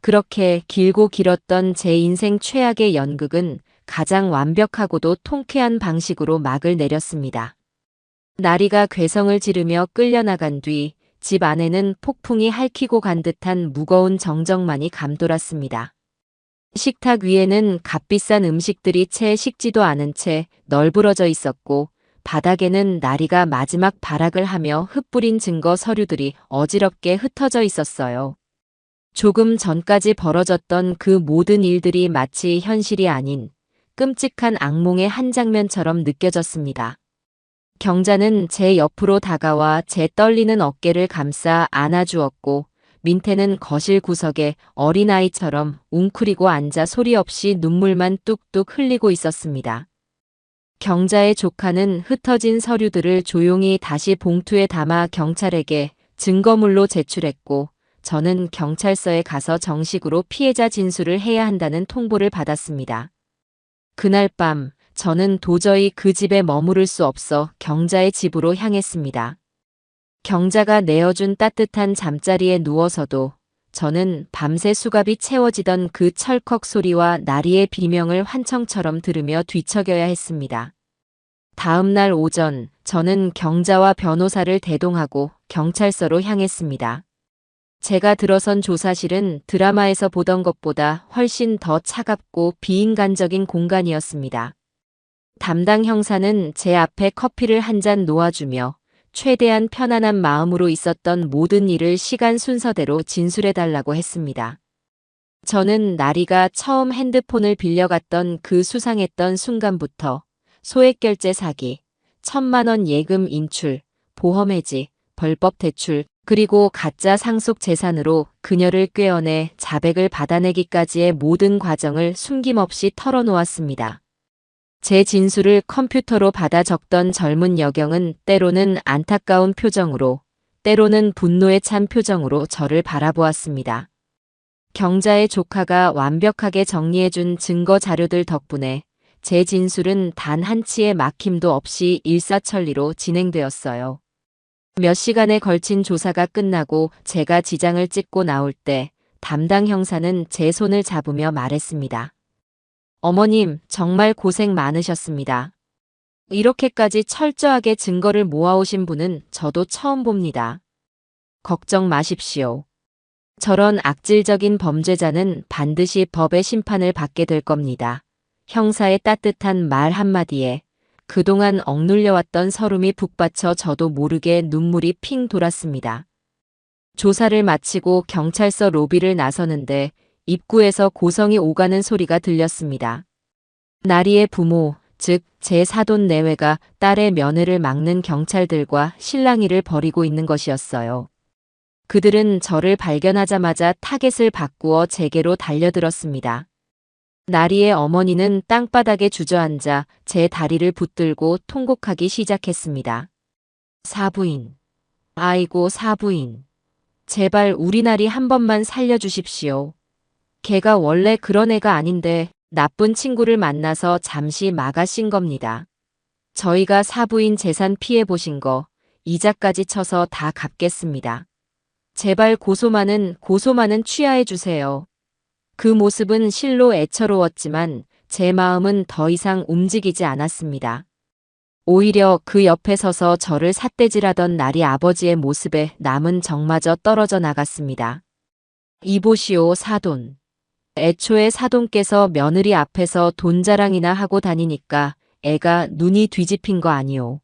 그렇게 길고 길었던 제 인생 최악의 연극은 가장 완벽하고도 통쾌한 방식으로 막을 내렸습니다. 나리가 괴성을 지르며 끌려나간 뒤 집 안에는 폭풍이 핥히고 간 듯한 무거운 정적만이 감돌았습니다. 식탁 위에는 값비싼 음식들이 채 식지도 않은 채 널브러져 있었고 바닥에는 나리가 마지막 발악을 하며 흩뿌린 증거 서류들이 어지럽게 흩어져 있었어요. 조금 전까지 벌어졌던 그 모든 일들이 마치 현실이 아닌 끔찍한 악몽의 한 장면처럼 느껴졌습니다. 경자는 제 옆으로 다가와 제 떨리는 어깨를 감싸 안아주었고 민태는 거실 구석에 어린아이처럼 웅크리고 앉아 소리 없이 눈물만 뚝뚝 흘리고 있었습니다. 경자의 조카는 흩어진 서류들을 조용히 다시 봉투에 담아 경찰에게 증거물로 제출했고 저는 경찰서에 가서 정식으로 피해자 진술을 해야 한다는 통보를 받았습니다. 그날 밤 저는 도저히 그 집에 머무를 수 없어 경자의 집으로 향했습니다. 경자가 내어준 따뜻한 잠자리에 누워서도 저는 밤새 수갑이 채워지던 그 철컥 소리와 나리의 비명을 환청처럼 들으며 뒤척여야 했습니다. 다음 날 오전 저는 경자와 변호사를 대동하고 경찰서로 향했습니다. 제가 들어선 조사실은 드라마에서 보던 것보다 훨씬 더 차갑고 비인간적인 공간이었습니다. 담당 형사는 제 앞에 커피를 한 잔 놓아주며 최대한 편안한 마음으로 있었던 모든 일을 시간 순서대로 진술해달라고 했습니다. 저는 나리가 처음 핸드폰을 빌려갔던 그 수상했던 순간부터 소액결제 사기, 1,000만 원 예금 인출, 보험 해지, 벌법 대출, 그리고 가짜 상속 재산으로 그녀를 꿰어내 자백을 받아내기까지의 모든 과정을 숨김없이 털어놓았습니다. 제 진술을 컴퓨터로 받아 적던 젊은 여경은 때로는 안타까운 표정으로, 때로는 분노에 찬 표정으로 저를 바라보았습니다. 경자의 조카가 완벽하게 정리해준 증거 자료들 덕분에 제 진술은 단 한치의 막힘도 없이 일사천리로 진행되었어요. 몇 시간에 걸친 조사가 끝나고 제가 지장을 찍고 나올 때 담당 형사는 제 손을 잡으며 말했습니다. 어머님, 정말 고생 많으셨습니다. 이렇게까지 철저하게 증거를 모아오신 분은 저도 처음 봅니다. 걱정 마십시오. 저런 악질적인 범죄자는 반드시 법의 심판을 받게 될 겁니다. 형사의 따뜻한 말 한마디에 그동안 억눌려왔던 서름이 북받쳐 저도 모르게 눈물이 핑 돌았습니다. 조사를 마치고 경찰서 로비를 나서는데 입구에서 고성이 오가는 소리가 들렸습니다. 나리의 부모, 즉 제 사돈 내외가 딸의 면회를 막는 경찰들과 실랑이를 벌이고 있는 것이었어요. 그들은 저를 발견하자마자 타겟을 바꾸어 제게로 달려들었습니다. 나리의 어머니는 땅바닥에 주저앉아 제 다리를 붙들고 통곡하기 시작했습니다. 사부인, 아이고 사부인, 제발 우리 나리 한 번만 살려주십시오. 걔가 원래 그런 애가 아닌데 나쁜 친구를 만나서 잠시 막아신 겁니다. 저희가 사부인 재산 피해보신 거 이자까지 쳐서 다 갚겠습니다. 제발 고소만은 취하해주세요. 그 모습은 실로 애처로웠지만 제 마음은 더 이상 움직이지 않았습니다. 오히려 그 옆에 서서 저를 삿대질하던 나리 아버지의 모습에 남은 정마저 떨어져 나갔습니다. 이보시오 사돈. 애초에 사돈께서 며느리 앞에서 돈 자랑이나 하고 다니니까 애가 눈이 뒤집힌 거 아니오.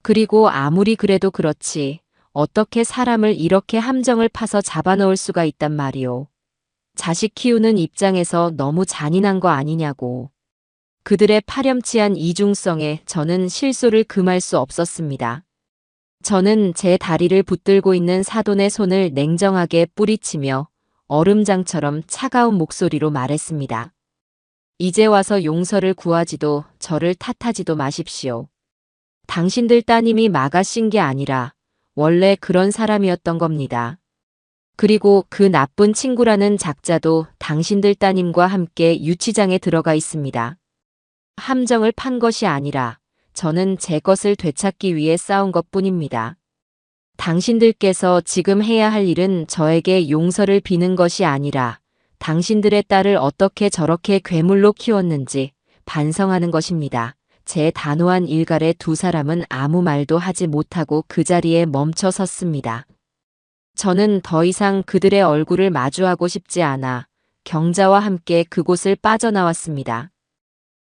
그리고 아무리 그래도 그렇지 어떻게 사람을 이렇게 함정을 파서 잡아넣을 수가 있단 말이오. 자식 키우는 입장에서 너무 잔인한 거 아니냐고. 그들의 파렴치한 이중성에 저는 실소를 금할 수 없었습니다. 저는 제 다리를 붙들고 있는 사돈의 손을 냉정하게 뿌리치며 얼음장처럼 차가운 목소리로 말했습니다. 이제 와서 용서를 구하지도 저를 탓하지도 마십시오. 당신들 따님이 마가신 게 아니라 원래 그런 사람이었던 겁니다. 그리고 그 나쁜 친구라는 작자도 당신들 따님과 함께 유치장에 들어가 있습니다. 함정을 판 것이 아니라 저는 제 것을 되찾기 위해 싸운 것뿐입니다. 당신들께서 지금 해야 할 일은 저에게 용서를 비는 것이 아니라 당신들의 딸을 어떻게 저렇게 괴물로 키웠는지 반성하는 것입니다. 제 단호한 일갈에 두 사람은 아무 말도 하지 못하고 그 자리에 멈춰 섰습니다. 저는 더 이상 그들의 얼굴을 마주하고 싶지 않아 경자와 함께 그곳을 빠져나왔습니다.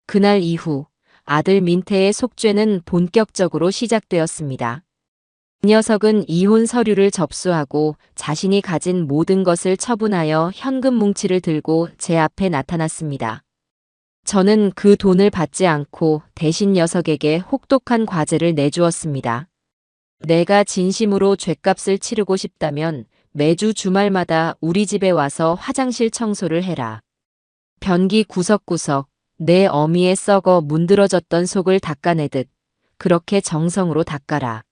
그날 이후 아들 민태의 속죄는 본격적으로 시작되었습니다. 이 녀석은 이혼 서류를 접수하고 자신이 가진 모든 것을 처분하여 현금 뭉치를 들고 제 앞에 나타났습니다. 저는 그 돈을 받지 않고 대신 녀석에게 혹독한 과제를 내주었습니다. 내가 진심으로 죗값을 치르고 싶다면 매주 주말마다 우리 집에 와서 화장실 청소를 해라. 변기 구석구석 내 어미에 썩어 문드러졌던 속을 닦아내듯 그렇게 정성으로 닦아라.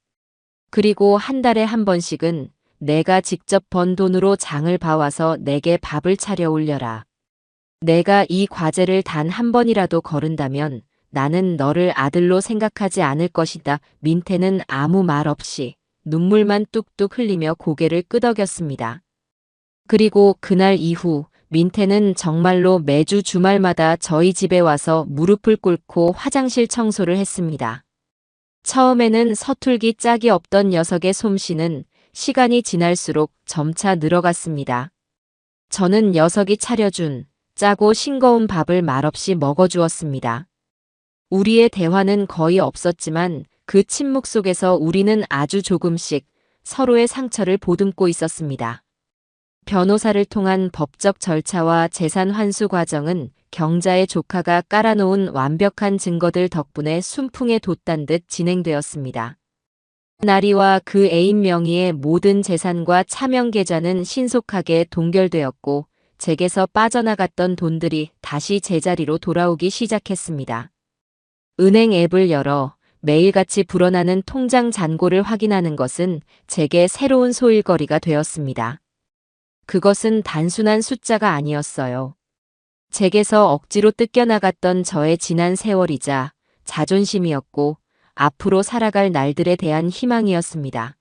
그리고 한 달에 한 번씩은 내가 직접 번 돈으로 장을 봐와서 내게 밥을 차려 올려라. 내가 이 과제를 단 한 번이라도 거른다면 나는 너를 아들로 생각하지 않을 것이다. 민태는 아무 말 없이 눈물만 뚝뚝 흘리며 고개를 끄덕였습니다. 그리고 그날 이후 민태는 정말로 매주 주말마다 저희 집에 와서 무릎을 꿇고 화장실 청소를 했습니다. 처음에는 서툴기 짝이 없던 녀석의 솜씨는 시간이 지날수록 점차 늘어갔습니다. 저는 녀석이 차려준 짜고 싱거운 밥을 말없이 먹어주었습니다. 우리의 대화는 거의 없었지만 그 침묵 속에서 우리는 아주 조금씩 서로의 상처를 보듬고 있었습니다. 변호사를 통한 법적 절차와 재산 환수 과정은 경자의 조카가 깔아놓은 완벽한 증거들 덕분에 순풍에 돛단 듯 진행되었습니다. 나리와 그 애인 명의의 모든 재산과 차명 계좌는 신속하게 동결되었고 제게서 빠져나갔던 돈들이 다시 제자리로 돌아오기 시작했습니다. 은행 앱을 열어 매일같이 불어나는 통장 잔고를 확인하는 것은 제게 새로운 소일거리가 되었습니다. 그것은 단순한 숫자가 아니었어요. 제게서 억지로 뜯겨나갔던 저의 지난 세월이자 자존심이었고 앞으로 살아갈 날들에 대한 희망이었습니다.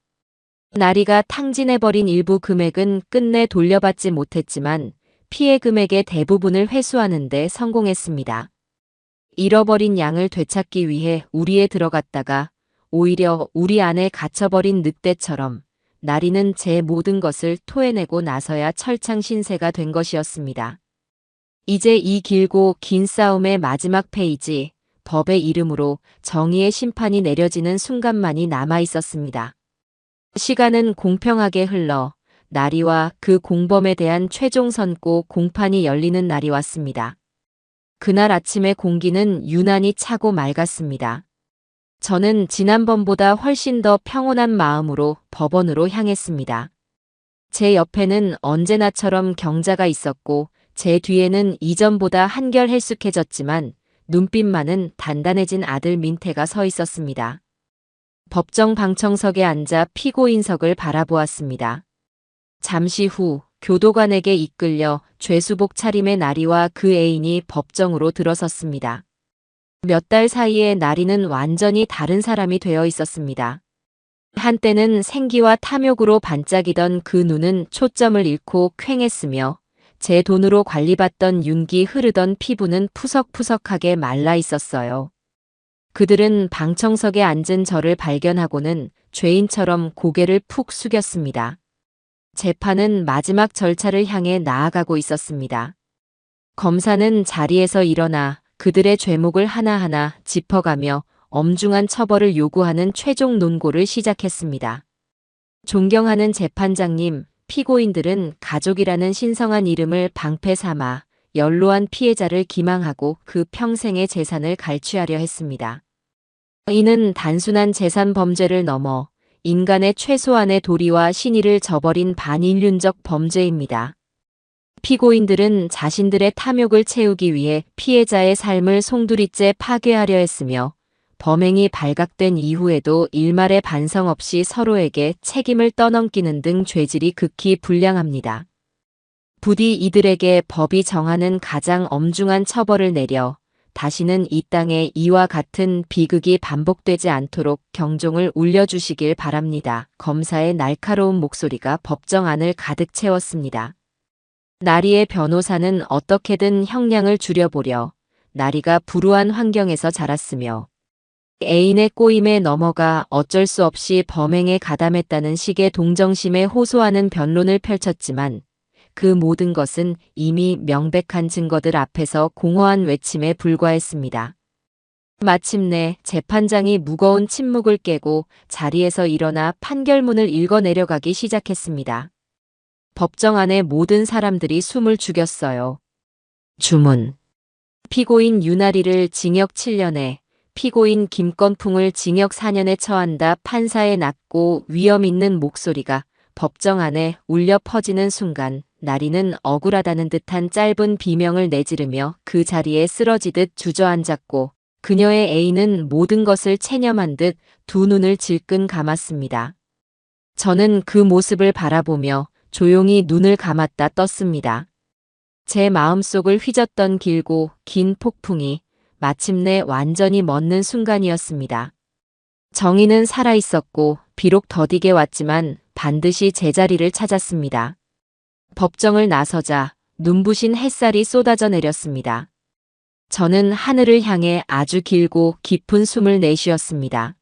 나리가 탕진해버린 일부 금액은 끝내 돌려받지 못했지만 피해 금액의 대부분을 회수하는 데 성공했습니다. 잃어버린 양을 되찾기 위해 우리에 들어갔다가 오히려 우리 안에 갇혀버린 늑대처럼 나리는 제 모든 것을 토해내고 나서야 철창 신세가 된 것이었습니다. 이제 이 길고 긴 싸움의 마지막 페이지, 법의 이름으로 정의의 심판이 내려지는 순간만이 남아 있었습니다. 시간은 공평하게 흘러 나리와 그 공범에 대한 최종 선고 공판이 열리는 날이 왔습니다. 그날 아침의 공기는 유난히 차고 맑았습니다. 저는 지난번보다 훨씬 더 평온한 마음으로 법원으로 향했습니다. 제 옆에는 언제나처럼 경자가 있었고 제 뒤에는 이전보다 한결 헬쑥해졌지만 눈빛만은 단단해진 아들 민태가 서 있었습니다. 법정 방청석에 앉아 피고인석을 바라보았습니다. 잠시 후 교도관에게 이끌려 죄수복 차림의 나리와 그 애인이 법정으로 들어섰습니다. 몇 달 사이에 나리는 완전히 다른 사람이 되어 있었습니다. 한때는 생기와 탐욕으로 반짝이던 그 눈은 초점을 잃고 퀭했으며 제 돈으로 관리받던 윤기 흐르던 피부는 푸석푸석하게 말라 있었어요. 그들은 방청석에 앉은 저를 발견하고는 죄인처럼 고개를 푹 숙였습니다. 재판은 마지막 절차를 향해 나아가고 있었습니다. 검사는 자리에서 일어나 그들의 죄목을 하나하나 짚어가며 엄중한 처벌을 요구하는 최종 논고를 시작했습니다. 존경하는 재판장님, 피고인들은 가족이라는 신성한 이름을 방패 삼아 연로한 피해자를 기망하고 그 평생의 재산을 갈취하려 했습니다. 이는 단순한 재산 범죄를 넘어 인간의 최소한의 도리와 신의를 저버린 반인륜적 범죄입니다. 피고인들은 자신들의 탐욕을 채우기 위해 피해자의 삶을 송두리째 파괴하려 했으며 범행이 발각된 이후에도 일말의 반성 없이 서로에게 책임을 떠넘기는 등 죄질이 극히 불량합니다. 부디 이들에게 법이 정하는 가장 엄중한 처벌을 내려 다시는 이 땅에 이와 같은 비극이 반복되지 않도록 경종을 울려주시길 바랍니다. 검사의 날카로운 목소리가 법정 안을 가득 채웠습니다. 나리의 변호사는 어떻게든 형량을 줄여보려 나리가 불우한 환경에서 자랐으며 애인의 꼬임에 넘어가 어쩔 수 없이 범행에 가담했다는 식의 동정심에 호소하는 변론을 펼쳤지만 그 모든 것은 이미 명백한 증거들 앞에서 공허한 외침에 불과했습니다. 마침내 재판장이 무거운 침묵을 깨고 자리에서 일어나 판결문을 읽어 내려가기 시작했습니다. 법정 안의 모든 사람들이 숨을 죽였어요. 주문. 피고인 유나리를 징역 7년에, 피고인 김건풍을 징역 4년에 처한다. 판사의 낮고 위험 있는 목소리가 법정 안에 울려 퍼지는 순간 나리는 억울하다는 듯한 짧은 비명을 내지르며 그 자리에 쓰러지듯 주저앉았고 그녀의 애인은 모든 것을 체념한 듯 두 눈을 질끈 감았습니다. 저는 그 모습을 바라보며 조용히 눈을 감았다 떴습니다. 제 마음속을 휘젓던 길고 긴 폭풍이 마침내 완전히 멎는 순간이었습니다. 정의는 살아있었고 비록 더디게 왔지만 반드시 제자리를 찾았습니다. 법정을 나서자 눈부신 햇살이 쏟아져 내렸습니다. 저는 하늘을 향해 아주 길고 깊은 숨을 내쉬었습니다.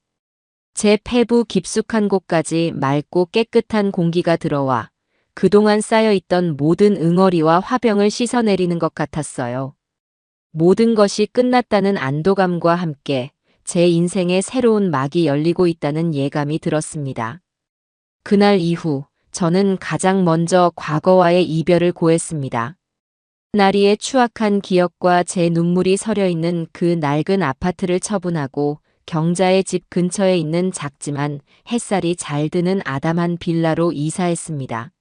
제 폐부 깊숙한 곳까지 맑고 깨끗한 공기가 들어와 그동안 쌓여있던 모든 응어리와 화병을 씻어내리는 것 같았어요. 모든 것이 끝났다는 안도감과 함께 제 인생의 새로운 막이 열리고 있다는 예감이 들었습니다. 그날 이후 저는 가장 먼저 과거와의 이별을 고했습니다. 나리의 추악한 기억과 제 눈물이 서려 있는 그 낡은 아파트를 처분하고 경자의 집 근처에 있는 작지만 햇살이 잘 드는 아담한 빌라로 이사했습니다.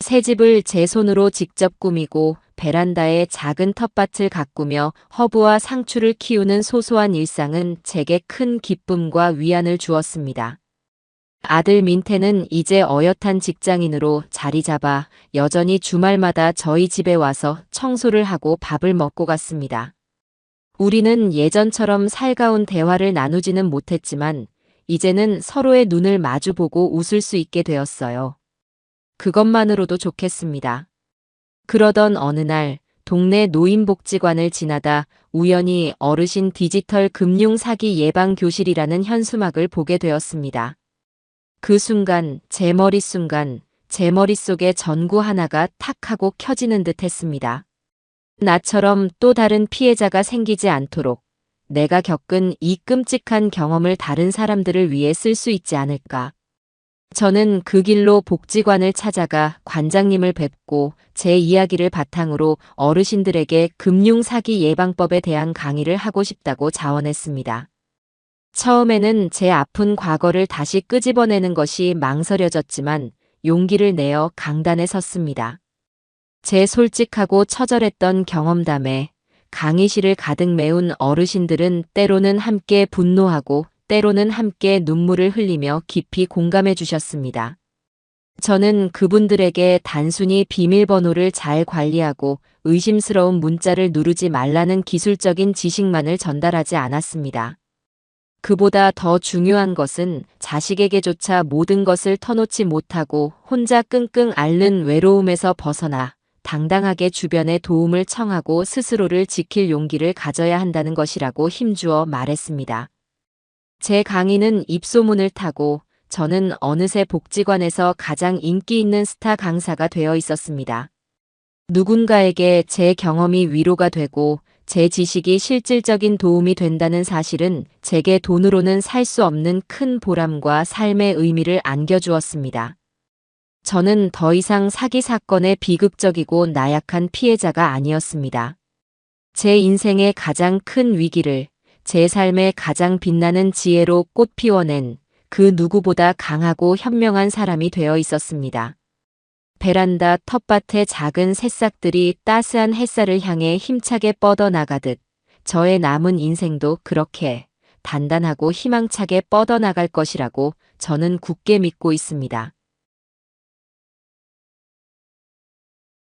새 집을 제 손으로 직접 꾸미고 베란다에 작은 텃밭을 가꾸며 허브와 상추를 키우는 소소한 일상은 제게 큰 기쁨과 위안을 주었습니다. 아들 민태는 이제 어엿한 직장인으로 자리 잡아 여전히 주말마다 저희 집에 와서 청소를 하고 밥을 먹고 갔습니다. 우리는 예전처럼 살가운 대화를 나누지는 못했지만 이제는 서로의 눈을 마주보고 웃을 수 있게 되었어요. 그것만으로도 좋겠습니다. 그러던 어느 날 동네 노인복지관을 지나다 우연히 어르신 디지털 금융 사기 예방 교실이라는 현수막을 보게 되었습니다. 그 순간 제 머릿속에 전구 하나가 탁 하고 켜지는 듯 했습니다. 나처럼 또 다른 피해자가 생기지 않도록 내가 겪은 이 끔찍한 경험을 다른 사람들을 위해 쓸 수 있지 않을까. 저는 그 길로 복지관을 찾아가 관장님을 뵙고 제 이야기를 바탕으로 어르신들에게 금융사기 예방법에 대한 강의를 하고 싶다고 자원했습니다. 처음에는 제 아픈 과거를 다시 끄집어내는 것이 망설여졌지만 용기를 내어 강단에 섰습니다. 제 솔직하고 처절했던 경험담에 강의실을 가득 메운 어르신들은 때로는 함께 분노하고 때로는 함께 눈물을 흘리며 깊이 공감해 주셨습니다. 저는 그분들에게 단순히 비밀번호를 잘 관리하고 의심스러운 문자를 누르지 말라는 기술적인 지식만을 전달하지 않았습니다. 그보다 더 중요한 것은 자식에게조차 모든 것을 터놓지 못하고 혼자 끙끙 앓는 외로움에서 벗어나 당당하게 주변의 도움을 청하고 스스로를 지킬 용기를 가져야 한다는 것이라고 힘주어 말했습니다. 제 강의는 입소문을 타고 저는 어느새 복지관에서 가장 인기 있는 스타 강사가 되어 있었습니다. 누군가에게 제 경험이 위로가 되고 제 지식이 실질적인 도움이 된다는 사실은 제게 돈으로는 살 수 없는 큰 보람과 삶의 의미를 안겨주었습니다. 저는 더 이상 사기 사건의 비극적이고 나약한 피해자가 아니었습니다. 제 인생의 가장 큰 위기를 제 삶의 가장 빛나는 지혜로 꽃 피워낸 그 누구보다 강하고 현명한 사람이 되어 있었습니다. 베란다 텃밭의 작은 새싹들이 따스한 햇살을 향해 힘차게 뻗어나가듯 저의 남은 인생도 그렇게 단단하고 희망차게 뻗어나갈 것이라고 저는 굳게 믿고 있습니다.